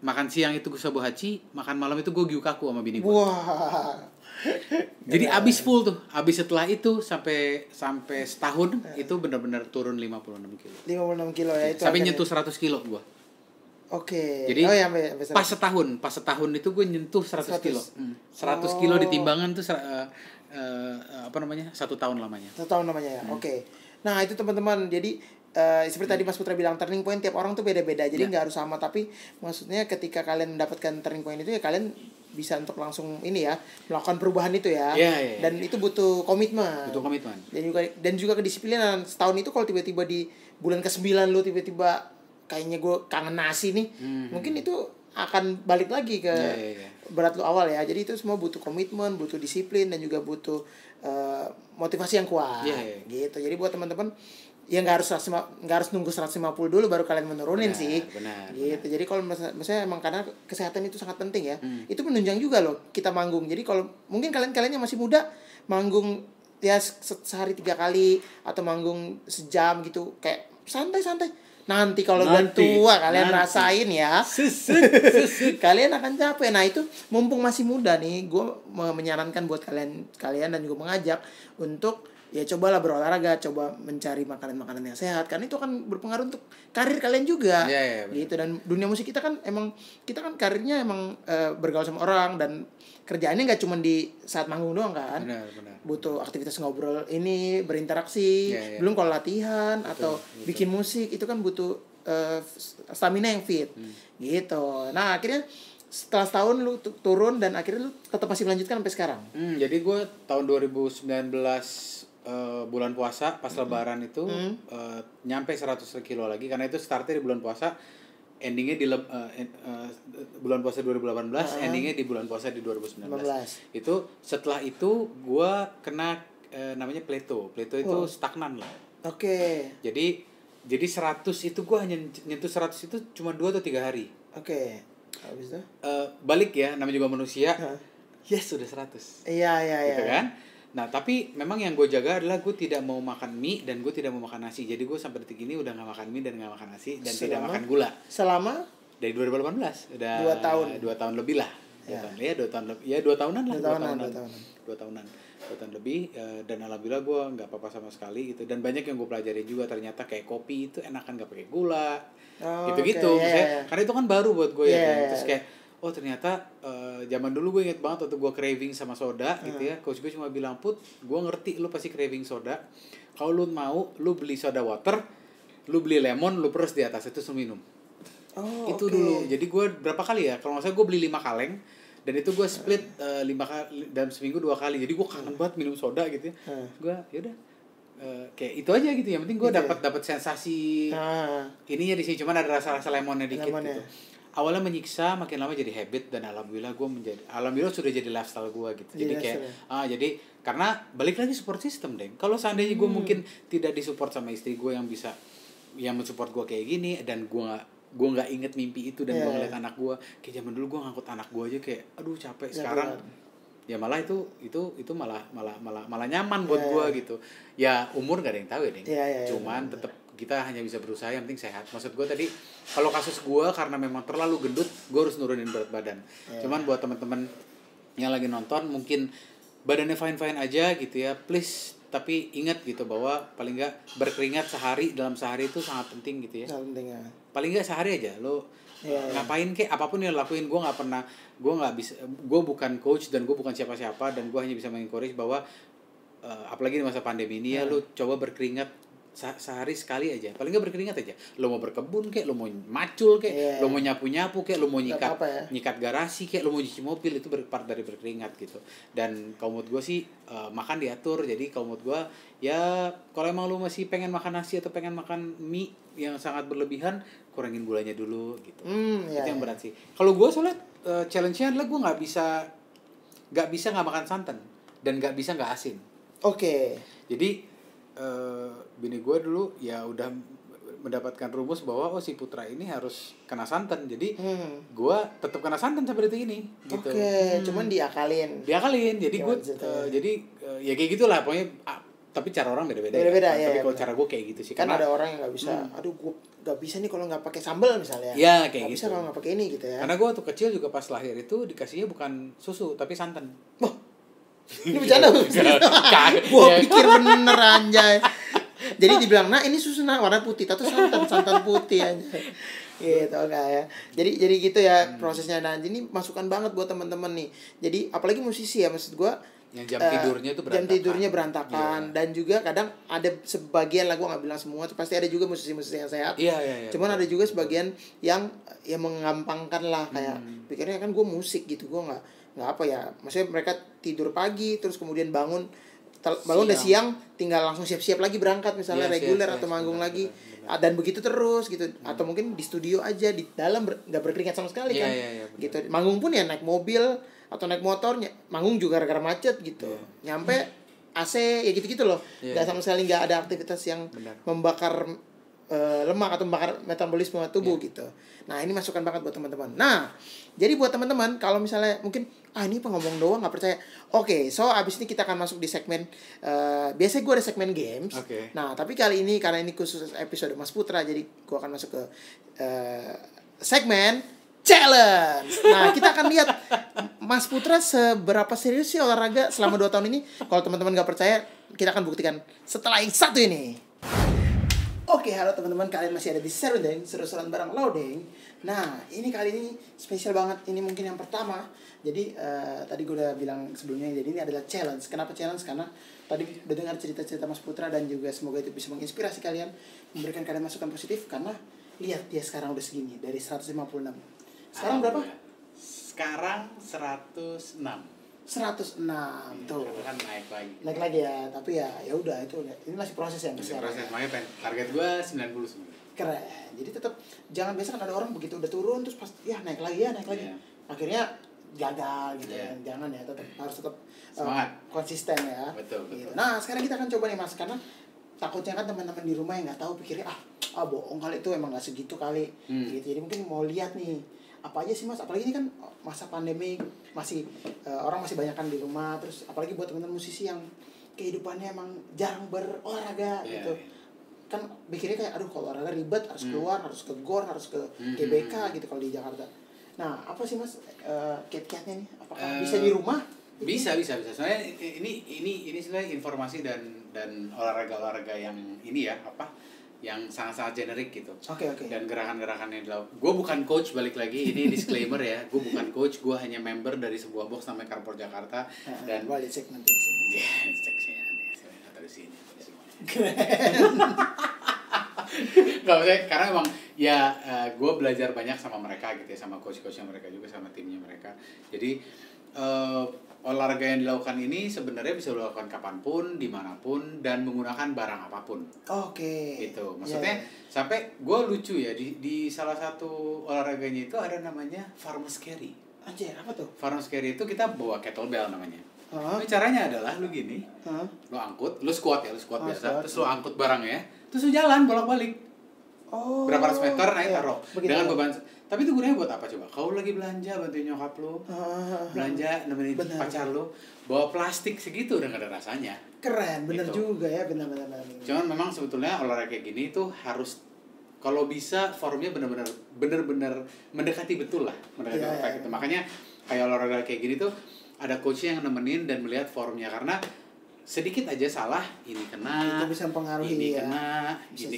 makan siang itu gue sabuhachi, makan malam itu gue gyukaku sama bini gue. Wah. Jadi abis full tuh. Abis setelah itu sampai setahun itu benar-benar turun 56 kilo. 56 kilo ya itu. Sampai nyentuh 100 kilo gue. Jadi pas setahun itu gue nyentuh 100 kilo. 100 kilo di timbangan tuh 1 tahun lamanya. 1 tahun lamanya ya. Nah, itu teman-teman. Jadi seperti tadi Mas Putra bilang, turning point tiap orang tuh beda-beda. Jadi nggak harus sama, tapi maksudnya ketika kalian mendapatkan turning point itu ya kalian bisa untuk langsung ini ya, melakukan perubahan itu ya. Dan itu butuh komitmen. Dan juga kedisiplinan. Setahun itu kalau tiba-tiba di bulan ke-9 lu tiba-tiba kayaknya gue kangen nasi nih. Mungkin itu akan balik lagi ke berat lu awal ya. Jadi itu semua butuh komitmen, butuh disiplin, dan juga butuh motivasi yang kuat. Gitu. Jadi buat teman-teman ya nggak harus nunggu 150 dulu baru kalian menurunin sih. Benar. Gitu. Jadi kalau misalnya emang karena kesehatan itu sangat penting ya. Itu menunjang juga loh kita manggung. Jadi kalau mungkin kalian yang masih muda manggung ya sehari 3 kali atau manggung sejam gitu kayak santai-santai. Nanti kalau udah tua kalian rasain ya. Kalian akan capek. Nah, itu mumpung masih muda nih, gue menyarankan buat kalian dan juga mengajak untuk ya cobalah berolahraga, coba mencari makanan-makanan yang sehat karena itu akan berpengaruh untuk karir kalian juga. Gitu. Dan dunia musik kita kan karirnya emang bergaul sama orang dan kerjaannya nggak cuma di saat manggung doang kan. Benar. Butuh aktivitas ngobrol ini, berinteraksi, belum kalau latihan atau bikin musik itu kan butuh stamina yang fit. Gitu. Nah, akhirnya setelah setahun lu turun dan akhirnya lu tetap masih melanjutkan sampai sekarang. Jadi gue tahun 2019 bulan puasa pas lebaran itu nyampe 100 kilo lagi karena itu startnya di bulan puasa, endingnya di bulan puasa 2018, endingnya di bulan puasa di 2019. Itu setelah itu gue kena namanya plateau itu stagnan lah. Jadi 100 itu gue hanya nyentuh 100 itu cuma 2 atau 3 hari. Habis itu balik ya, namanya juga manusia. Yes, sudah 100. Iya. Gitu kan? Nah, tapi memang yang gue jaga adalah gue tidak mau makan mie dan gue tidak mau makan nasi. Jadi gue sampai detik ini udah gak makan mie dan gak makan nasi dan tidak makan gula. Selama? Dari 2018. Udah 2 tahun. 2 tahun lebih lah. 2 tahunan lah. 2 tahunan lebih. Dan alhamdulillah gue gak apa-apa sama sekali gitu. Dan banyak yang gue pelajari juga ternyata kayak kopi itu enakan gak pakai gula. Gitu-gitu. Karena itu kan baru buat gue ya. Terus kayak oh ternyata zaman dulu gue inget banget waktu gue craving sama soda gitu ya, coach gue cuma bilang, Put, gue ngerti lu pasti craving soda, kalau lu mau lu beli soda water, lu beli lemon, lu peres di atas itu lu minum. Itu dulu. Jadi gue berapa kali ya, kalau nggak salah gue beli 5 kaleng dan itu gue split 5 kali dalam seminggu 2 kali. Jadi gue kangen banget minum soda gitu ya. Gue yaudah kayak itu aja gitu, yang penting gue dapat sensasi ininya di sini, cuman ada rasa lemonnya dikit gitu. Awalnya menyiksa, makin lama jadi habit dan alhamdulillah sudah jadi lifestyle gue gitu. Jadi kayak jadi karena balik lagi support system deh. Kalau seandainya gue mungkin tidak disupport sama istri gue yang bisa yang mensupport gue kayak gini, dan gue nggak inget mimpi itu dan gue ngeliat anak gue kayak zaman dulu, gue ngangkut anak gue aja kayak aduh capek. Sekarang ya malah itu malah nyaman buat gue gitu. Ya umur gak ada yang tahu ya deh. Cuman tetap kita hanya bisa berusaha, yang penting sehat. Maksud gue tadi kalau kasus gue karena memang terlalu gendut, gue harus nurunin berat badan. Cuman buat teman-teman yang lagi nonton mungkin badannya fine aja gitu ya, please tapi ingat gitu bahwa paling nggak berkeringat dalam sehari itu sangat penting gitu ya. Penting ya. Paling nggak sehari aja lo ngapain kek apapun yang lakuin. Gue nggak bisa, gue bukan coach dan gue bukan siapa-siapa, dan gue hanya bisa mengencourage bahwa apalagi di masa pandemi ini ya, lo coba berkeringat sehari sekali aja, paling nggak berkeringat aja. Lo mau berkebun kek, lo mau macul kek, lo mau nyapu kek, lo mau nyikat garasi kek, lo mau cuci mobil, itu part dari berkeringat gitu. Dan kalau menurut gue sih makan diatur. Jadi kalau menurut gue ya kalau emang lo masih pengen makan nasi atau pengen makan mie yang sangat berlebihan, kurangin gulanya dulu gitu. Itu yang berat sih. Kalau gue soalnya challenge-nya adalah gue nggak bisa nggak makan santan dan nggak bisa nggak asin. Jadi bini gue dulu ya udah mendapatkan rumus bahwa si Putra ini harus kena santan. Jadi gue tetap kena santan sampai detik ini gitu. Cuman diakalin. Jadi gue ya kayak gitulah pokoknya. Tapi cara orang beda-beda ya. Tapi kalau cara gue kayak gitu sih. Kan ada orang yang nggak bisa. Aduh, gue nggak bisa nih kalau nggak pakai sambal misalnya. Ya kayak gitu. Bisa kalau nggak pakai ini gitu ya. Karena gue waktu kecil juga pas lahir itu dikasihnya bukan susu tapi santan. Ini bercanda. Gue pikir bener anjay. Jadi dibilang, nah ini susu warna putih, atau santan putih aja. Gitu enggak ya. Jadi gitu ya prosesnya. Nah, ini masukan banget buat teman-teman nih. Jadi apalagi musisi ya, maksud gue yang jam tidurnya berantakan. Dan juga kadang ada sebagian lah, gue nggak bilang semua, pasti ada juga musisi-musisi yang sehat. Cuman ada juga sebagian yang mengampangkan lah, kayak pikirnya kan gue musik gitu, gue nggak apa ya, maksudnya mereka tidur pagi terus kemudian bangun udah siang, tinggal langsung siap-siap lagi berangkat misalnya reguler atau manggung lagi. Dan begitu terus gitu. Atau mungkin di studio aja, di dalam nggak berkeringat sama sekali kan. Gitu. Manggung pun ya naik mobil atau naik motor, manggung juga gara-gara macet gitu. Nyampe AC ya gitu-gitu loh. Nggak sama sekali nggak ada aktivitas yang membakar lemak atau membakar metabolisme tubuh gitu. Nah ini masukan banget buat teman-teman. Nah jadi buat teman-teman kalau misalnya mungkin ini pengomong doang nggak percaya. Oke, so abis ini kita akan masuk di segmen biasanya gue ada segmen games. Nah tapi kali ini karena ini khusus episode Mas Putra, jadi gue akan masuk ke segmen challenge. Nah kita akan lihat Mas Putra seberapa serius sih olahraga selama 2 tahun ini. Kalau teman-teman nggak percaya, kita akan buktikan setelah yang satu ini. Oke, halo teman-teman, kalian masih ada di Serundeng, seru-seruan bareng Laudeng. Nah, ini kali ini spesial banget. Ini mungkin yang pertama. Jadi tadi gue udah bilang sebelumnya, jadi ini adalah challenge. Kenapa challenge? Karena tadi udah dengar cerita-cerita Mas Putra dan juga semoga itu bisa menginspirasi kalian, memberikan kalian masukan positif. Karena lihat dia sekarang udah segini, dari 156. Sekarang berapa? Sekarang 106. 106 tuh. Kan naik lagi. Naik lagi ya, tapi ya udah itu ini masih proses ya. Masih proses, makanya target gua 90 sebenarnya. Keren. Jadi tetap jangan, biasa kan ada orang begitu udah turun terus pas naik lagi. Akhirnya gagal gitu kan. Jangan ya, harus tetap konsisten ya. Betul. Gitu. Nah, sekarang kita akan coba nih Mas, karena takutnya kan teman-teman di rumah yang nggak tahu pikirnya bohong kali itu, emang nggak segitu kali gitu. Jadi mungkin mau lihat nih apa aja sih Mas, apalagi ini kan masa pandemi, masih orang masih banyak kan di rumah, terus apalagi buat teman-teman musisi yang kehidupannya emang jarang berolahraga gitu. Kan pikirnya kayak kalau olahraga ribet, harus keluar, harus ke GOR, harus ke GBK gitu kalau di Jakarta. Nah, apa sih Mas kiat-kiatnya nih? Apakah bisa di rumah? Bisa. Soalnya ini sebenarnya informasi dan olahraga yang ini ya, yang sangat-sangat generik gitu. Oke. Dan gerakan-gerakan yang dilakukan. Gue bukan coach, balik lagi ini disclaimer ya. Gue bukan coach, gue hanya member dari sebuah box namanya Carport Jakarta. Dan boleh cek nanti di sini. Ya, cek sih atau di sini. Gak usah, karena emang ya gue belajar banyak sama mereka gitu ya, sama coach-coachnya mereka juga, sama timnya mereka. Jadi olahraga yang dilakukan ini sebenarnya bisa dilakukan kapanpun, dimanapun, dan menggunakan barang apapun. Oke. Gitu. Maksudnya sampai gue lucu ya, di salah satu olahraganya itu ada namanya farmer's carry. Anjir, apa tuh? Farmer's carry itu kita bawa kettlebell namanya. Caranya adalah lu gini, lu angkut, lu squat biasa, terus lu angkut barangnya, terus lu jalan bolak-balik. Berapa ratus meter naik taruh dengan beban. Tapi itu gunanya buat apa coba? Kau lagi belanja, bantuin nyokap lu, belanja nemenin pacar lu, bawa plastik segitu udah gak ada rasanya. Keren, bener gitu. juga ya, bener. Cuman memang sebetulnya olahraga kayak gini tuh harus, kalau bisa formnya bener-bener mendekati betul lah, mendekati perfect gitu. Makanya kayak olahraga kayak gini tuh ada coachnya yang nemenin dan melihat formnya, karena sedikit aja salah ini kena, itu bisa mempengaruhi ini ya.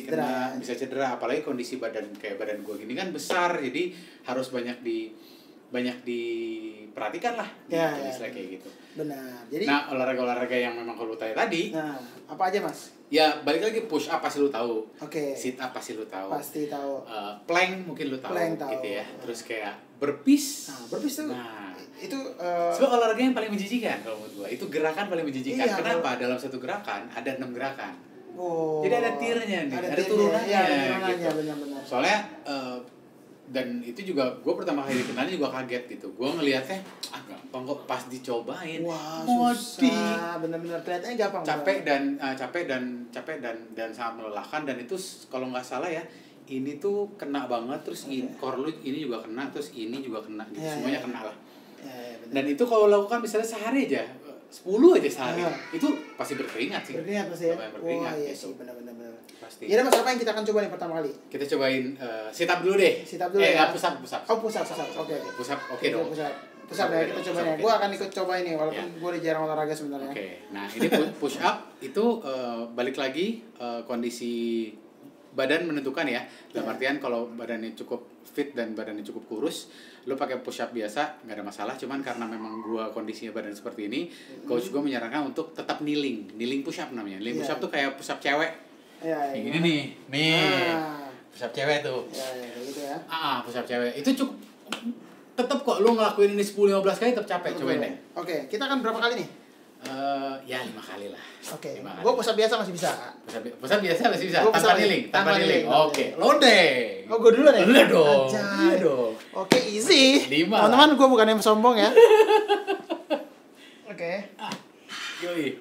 kena, bisa cedera. Apalagi kondisi badan kayak badan gue gini kan besar, jadi harus banyak diperhatikan lah istilah kayak gitu. Benar. Jadi olahraga yang memang kalau tanya tadi, apa aja Mas? Ya balik lagi, push up pasti lu tahu. Sit up pasti lu tahu. Pasti tahu. Plank mungkin lu tahu. Gitu ya. Terus kayak burpees. Burpees tuh. Itu sebuah olahraga yang paling menjijikan kalau menurut gua. Itu gerakan paling menjijikan. Kenapa? Dalam satu gerakan ada 6 gerakan. Jadi ada tiernya nih, ada turunannya. Gitu. Benar-benar. Soalnya dan itu juga gue pertama kali dikenalnya juga kaget gitu. Gue ngelihatnya gampang kok, pas dicobain. Wah, susah. Benar-benar kelihatannya gampang. Capek dan sangat melelahkan, dan itu kalau nggak salah ya, ini tuh kena banget, terus core lu ini juga kena, terus ini juga kena gitu. Semuanya kena lah. Dan itu kalau lakukan misalnya sehari aja, 10 aja sehari, itu pasti berkeringat sih. Berkeringat pasti ya. Berkeringat, iya gitu. sih, benar-benar. Pasti. Ya Mas, apa yang kita akan coba nih pertama kali? Kita cobain sit up dulu deh. Sit up dulu ya. Push up. Oh, push up. Oke. Push up, oke dong. Push up ya, kita coba ya. Gue akan ikut coba ini walaupun gue udah jarang olahraga sebenarnya. Oke. Nah, ini push up itu balik lagi kondisi badan menentukan ya. Dalam artian kalau badannya cukup fit dan badannya cukup kurus, lu pakai push up biasa nggak ada masalah. Cuman karena memang gua kondisinya badan seperti ini, coach gua menyarankan untuk tetap kneeling push up namanya. Kneeling push up tuh kayak push up cewek. Kayak gini nih. Push up cewek tuh. Gitu ya. Push up cewek. Itu cukup tetap kok lu ngelakuin ini 10-15 kali tetap capek. Cobain deh. Oke, kita akan berapa kali nih? Ya 5 kali lah. Oke. Gue push up biasa masih bisa. Push up biasa masih bisa. Tanpa kneeling. Oke. Loading. Oh, gue dulu nih. Dulu dong. Iya dong. Oke, easy. 5. Teman-teman, gue bukan yang sombong ya. Oke. Yoi.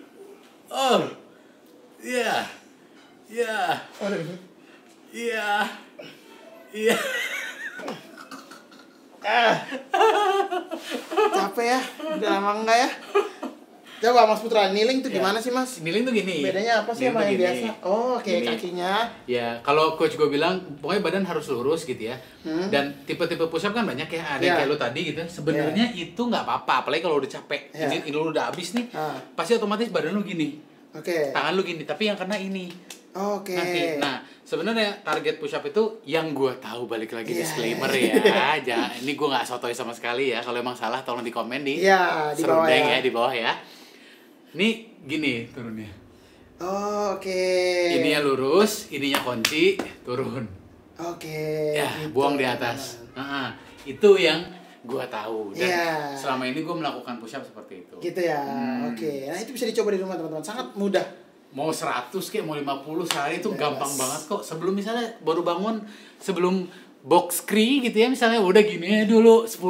Oh. Iya. Iya. Aduh. Iya. Iya. Capek ya, udah lama enggak ya? Coba Mas Putra, kneeling tuh gimana sih Mas? Kneeling tuh gini. Bedanya apa sih Kneeling sama tuh yang gini. biasa? Oh, oke, Gini. kakinya. Ya, kalau coach gue bilang pokoknya badan harus lurus gitu ya. Dan tipe-tipe push up kan banyak ya. Ada yang kayak lu tadi gitu. Sebenarnya itu nggak apa-apa, apalagi kalau udah capek. Ini lu udah habis nih. Pasti otomatis badan lu gini. Oke. Tangan lu gini, tapi yang kena ini. Oke. Nanti. Nah, sebenarnya target push up itu yang gue tahu, balik lagi disclaimer ya. Jangan, ini gue nggak sotoy sama sekali ya. Kalau emang salah tolong di komen di Di bawah Serundeng ya. di bawah ya. Ini gini turunnya. Oh, oke. Ininya lurus, ininya kunci, turun. Oke. Ya, gitu. buang di atas. Itu yang gua tahu dan Iya. selama ini gua melakukan push up seperti itu. Gitu ya. Oke. Nah, itu bisa dicoba di rumah teman-teman. Sangat mudah. Mau 100 kayak mau 50 sehari itu Bebas. gampang banget kok. Sebelum misalnya baru bangun, sebelum box scree gitu ya, misalnya udah gini dulu 10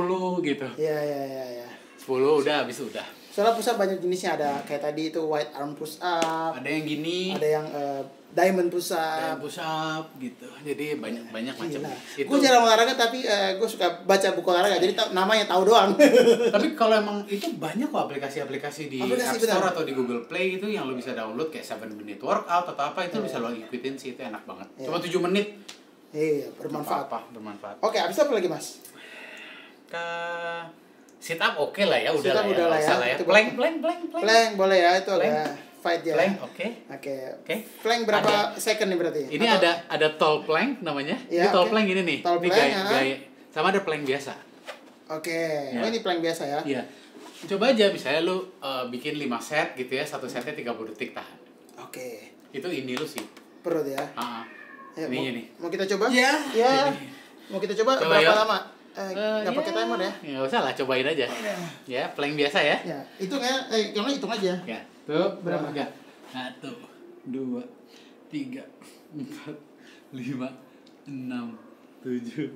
gitu. Iya. 10 udah habis udah. Soalnya push up banyak jenisnya, ada kayak tadi itu wide arm push up, Ada yang gini, ada yang diamond push ada up. push up gitu. Jadi banyak macam. Itu Gue jarang olahraga tapi gue suka baca buku olahraga, jadi namanya tahu doang. tapi kalau emang itu banyak kok aplikasi-aplikasi di Aplikasi, App Store benar. atau di Google Play itu yang lo bisa download kayak 7 minute workout atau apa itu bisa lo ikutin sih, itu enak banget. Cuma 7 menit. Iya, bermanfaat. Bermanfaat. Oke, habis itu apa lagi Mas? Ke sit up oke lah ya, udah Sit up lah ya. udah lah nggak ya. usah lah ya. Itu Plank. Plank boleh ya, itu Plank. agak fight ya. Plank oke. Oke. Oke. Plank berapa second nih berarti? Ini Atau- ada tall plank namanya. Ya, Ini tall oke. plank ini nih. Tall Ini plank, gaya. Sama ada plank biasa. Oke. Ya. Oh, ini plank biasa ya. Iya. Coba aja misalnya lu bikin 5 set gitu ya, satu setnya 30 detik tahan. Oke. Itu ini lu sih. Perut ya. Ini mau, nih. mau kita coba? Ya. Ya. Mau kita coba, Coba berapa ya. lama? Nggak pakai timer ya? Nggak usah lah, cobain aja. Ya, plank biasa ya. Ya, hitung ya. Yang lain hitung aja. Ya. Tuh, Berapa? 1, 2, 3, 4, 5, 6, 7,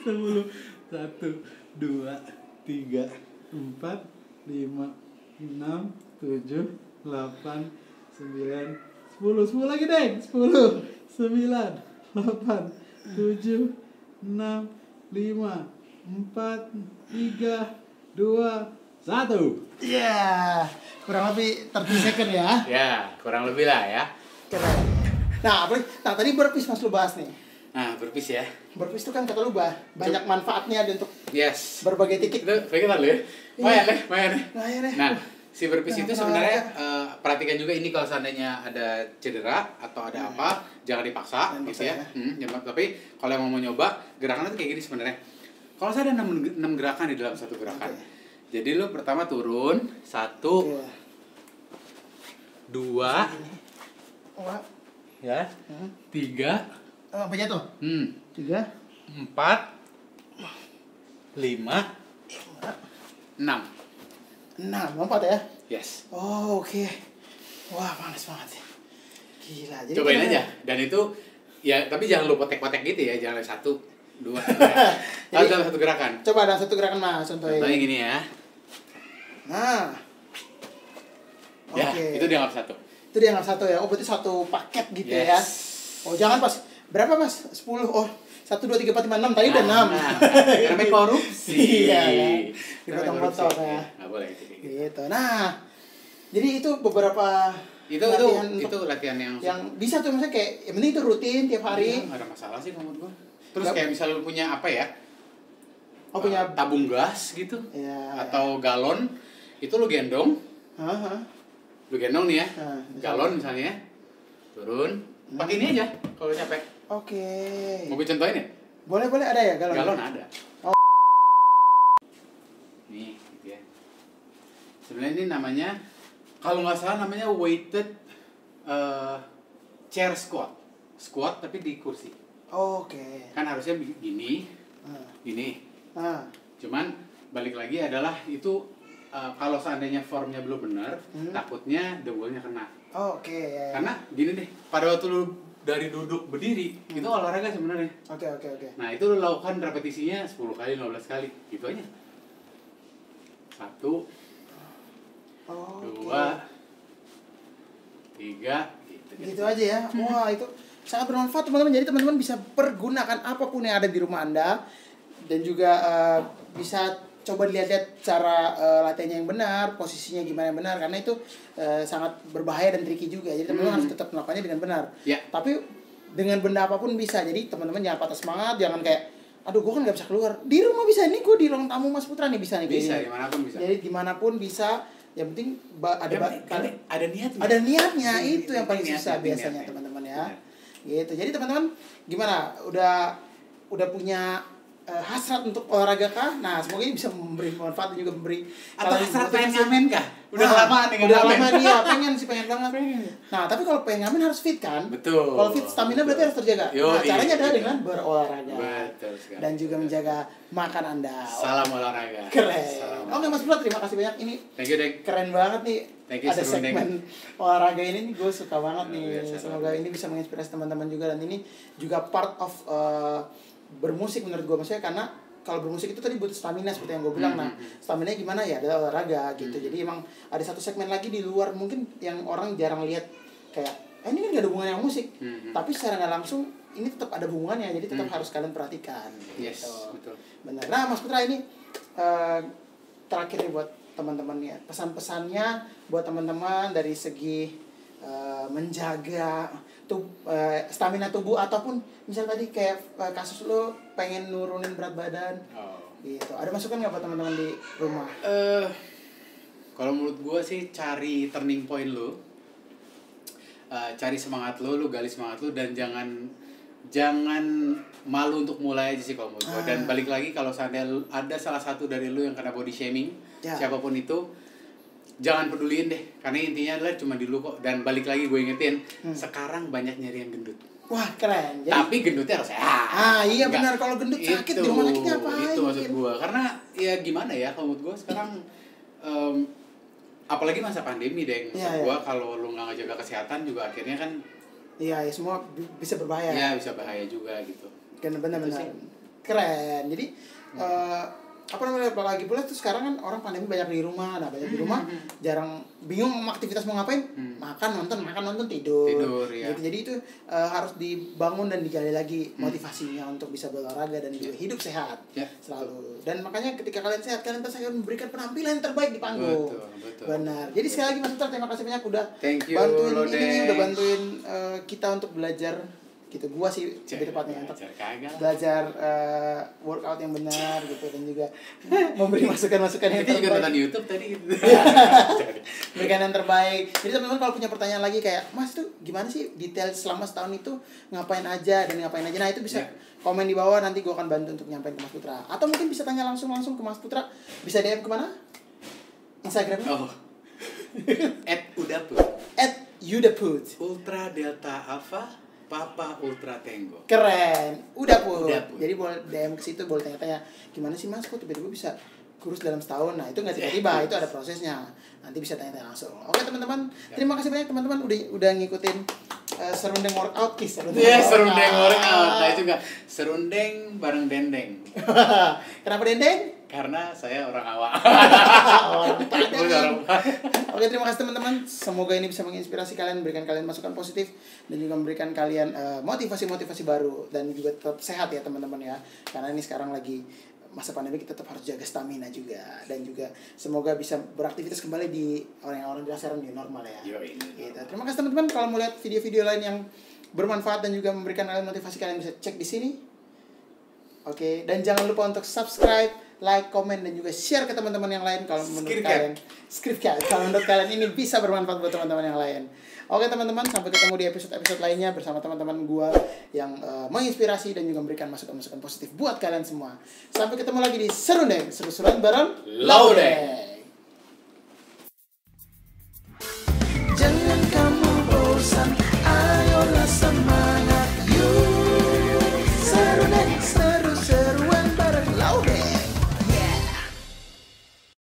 10, 1, 2, 3, 4, 5, 6, 7, 8, 9, 10. 10 lagi, Deng. 10, 9, 8, 7, 6, 5, 4, 3, 2, 1. Iya. Kurang lebih 30 second ya. Ya, kurang lebih lah ya. Keren. Nah, tadi burpees Mas lu bahas nih. Nah, burpees ya. Burpees itu kan kata lu banyak manfaatnya ada untuk Yes. berbagai titik. Itu pegangan lu ya. Lumayan deh. Nah, Si burpees itu Nah, sebenarnya perhatikan juga ini kalau seandainya ada cedera atau ada apa, jangan dipaksa Jangan gitu paksa ya. Tapi kalau emang mau nyoba, gerakannya tuh kayak gini sebenarnya. Kalau saya ada 6 gerakan di dalam satu gerakan. Jadi lu pertama turun, 1, 2, Wah. ya, 3, Apa aja tuh? 3, 4, 5, 6. 6, 4 ya? Yes. Oh, oke. Wah, panas banget ya. Gila. Jadi Cobain kita- aja. Dan itu ya, tapi jangan lu potek-potek gitu ya, jangan 1, 2. Harus dalam satu gerakan. Coba ada satu gerakan Mas, contohin. Contohnya gini ya. Nah. Ya, Oke. itu dianggap 1. Itu dia nggak satu ya. Oh, berarti satu paket gitu ya. Oh, jangan pas. Berapa Mas? 10. Oh, 1 2 3 4 5 6. Tadi udah 6. Namanya korupsi. Iya, ya. Namanya Dipotong-potong korupsi. ya. Nggak boleh itu kayak gitu. Gitu. Nah, jadi itu beberapa Itu latihan yang bisa tuh misalnya kayak yang penting itu rutin tiap hari. nggak ada masalah sih menurut gua. Terus Nggak- kayak misalnya lu punya apa ya? Oh, punya tabung gas gitu. ya. Atau galon, itu lu gendong. Hah? Lu gendong nih ya. Nah, Galon misalnya. Turun. Pakai ini aja kalau capek. Oke. Mau gue contohin ya? Boleh ada ya galon? Galon ada. Oh. Nih, gitu ya. Sebenarnya ini namanya, kalau nggak salah namanya weighted chair squat. Squat tapi di kursi. Oke. Kan harusnya gini, Nah. gini. Nah. Cuman balik lagi adalah itu kalau seandainya formnya belum benar, takutnya dengkulnya kena. Oke. Ya. Karena gini deh, pada waktu lu dari duduk berdiri, itu olahraga sebenarnya. Oke. Nah, itu lu lakukan repetisinya 10 kali, 15 kali. Gitu aja. 1, juga gitu aja ya. Wah, itu sangat bermanfaat teman-teman. Jadi teman-teman bisa pergunakan apapun yang ada di rumah Anda dan juga bisa coba dilihat-lihat cara latihannya yang benar, posisinya gimana yang benar, karena itu sangat berbahaya dan tricky juga. Jadi teman-teman harus tetap melakukannya dengan benar. Ya. Tapi dengan benda apapun bisa. Jadi teman-teman jangan patah semangat, jangan kayak aduh gue kan nggak bisa keluar. Di rumah bisa nih, gue di ruang tamu Mas Putra nih bisa nih. Bisa, kayak dimanapun bisa. Jadi dimanapun bisa. Yang penting ada niatnya. ada niatnya itu yang paling niat, susah niat, biasanya niat. teman-teman ya. Benar. Gitu. Jadi teman-teman gimana? Udah punya hasrat untuk olahraga kah? Nah, semoga ini bisa memberi manfaat dan juga memberi Atau hasrat pengen motivasi. ngamen kah? Udah lama nih Udah ngamen. lama dia pengen banget. Nah, tapi kalau pengen ngamen harus fit kan? Betul. Kalau fit stamina berarti harus terjaga. Nah, caranya adalah dengan berolahraga. Betul sekali. Dan juga menjaga makan Anda. Salam olahraga. Keren. Salam Oke Mas Putra, terima kasih banyak. Ini Thank you, Dek. keren banget nih. Thank you, Ada Serundeng. segmen olahraga ini nih gue suka banget nih. Biasa. Semoga ini bisa menginspirasi teman-teman juga, dan ini juga part of bermusik menurut gue, maksudnya karena kalau bermusik itu tadi butuh stamina seperti yang gue bilang. Nah, stamina gimana ya? Adalah olahraga gitu. Jadi emang ada satu segmen lagi di luar mungkin yang orang jarang lihat, kayak ini kan gak ada hubungannya sama musik. Tapi secara nggak langsung ini tetap ada hubungannya. Jadi tetap harus kalian perhatikan. Yes, Gitu. betul. Benar. Nah, Mas Putra ini terakhir nih buat teman-teman ya. Pesan-pesannya buat teman-teman dari segi menjaga stamina tubuh, ataupun misal tadi kayak kasus lo pengen nurunin berat badan. Gitu. Ada masukan nggak buat teman-teman di rumah? Kalau menurut gue sih cari turning point lo, cari semangat lo gali semangat lo, dan jangan malu untuk mulai aja sih kalau menurut gue. Dan balik lagi, kalau seandainya ada salah satu dari lo yang kena body shaming, siapapun itu, jangan peduliin deh, karena intinya adalah cuma di lu kok. Dan balik lagi gue ingetin, sekarang banyak nyari yang gendut. Wah, keren. Jadi, tapi gendutnya harus sehat. Iya benar, kalau gendut sakit di rumah sakit ngapain? Itu maksud gue. Karena ya gimana ya, kalau menurut gue sekarang apalagi masa pandemi deh, maksud gue kalau lu nggak ngejaga kesehatan juga akhirnya kan ya semua bisa berbahaya. Ya bisa bahaya juga gitu. Kan benar-benar keren. Jadi apa namanya, apalagi pula tuh sekarang kan orang pandemi banyak di rumah. Nah, banyak di rumah jarang, bingung aktivitas mau ngapain, makan nonton tidur ya. gitu. Jadi itu harus dibangun dan digali lagi motivasinya untuk bisa berolahraga dan juga hidup sehat selalu. Dan makanya ketika kalian sehat, kalian pasti akan memberikan penampilan yang terbaik di panggung. Betul. Benar. Jadi sekali lagi Mas Putra, terima kasih banyak udah bantuin kita untuk belajar gitu. Gua sih lebih tepatnya untuk belajar workout yang benar gitu, dan juga memberi masukan-masukan yang terbaik. Kita juga nonton YouTube tadi gitu. Berikan yang terbaik. Jadi teman-teman kalau punya pertanyaan lagi kayak, Mas tuh gimana sih detail selama setahun itu ngapain aja dan ngapain aja, nah itu bisa komen di bawah, nanti gua akan bantu untuk nyampein ke Mas Putra. Atau mungkin bisa tanya langsung ke Mas Putra. Bisa DM kemana? Instagramnya? @udaput. @udaput. Ultra Delta Alpha Papa Ultra Tango. Keren. Udah pun. Jadi boleh DM ke situ, boleh tanya-tanya gimana sih Mas kok tiba-tiba bisa kurus dalam setahun. Nah, itu nggak tiba-tiba, itu ada prosesnya. Nanti bisa tanya-tanya langsung. Oke, teman-teman. Terima kasih banyak teman-teman udah ngikutin serundeng workout kisah. Serundeng workout. Nah, itu enggak serundeng bareng dendeng. Kenapa dendeng? Karena saya orang awak. Oke, terima kasih teman-teman. Semoga ini bisa menginspirasi kalian, memberikan kalian masukan positif, dan juga memberikan kalian motivasi-motivasi baru, dan juga tetap sehat ya teman-teman ya. Karena ini sekarang lagi masa pandemi, kita tetap harus jaga stamina juga, dan juga semoga bisa beraktivitas kembali di orang-orang biasa new normal ya. Gitu. Terima kasih teman-teman. Kalau mau lihat video-video lain yang bermanfaat dan juga memberikan kalian motivasi, kalian bisa cek di sini. Oke, dan jangan lupa untuk subscribe, like, komen, dan juga share ke teman-teman yang lain kalau menurut kalian kalau menurut kalian ini bisa bermanfaat buat teman-teman yang lain. Oke teman-teman, sampai ketemu di episode-episode lainnya bersama teman-teman gua yang menginspirasi dan juga memberikan masukan-masukan positif buat kalian semua. Sampai ketemu lagi di Serundeng, seru-seruan bareng Laudeng.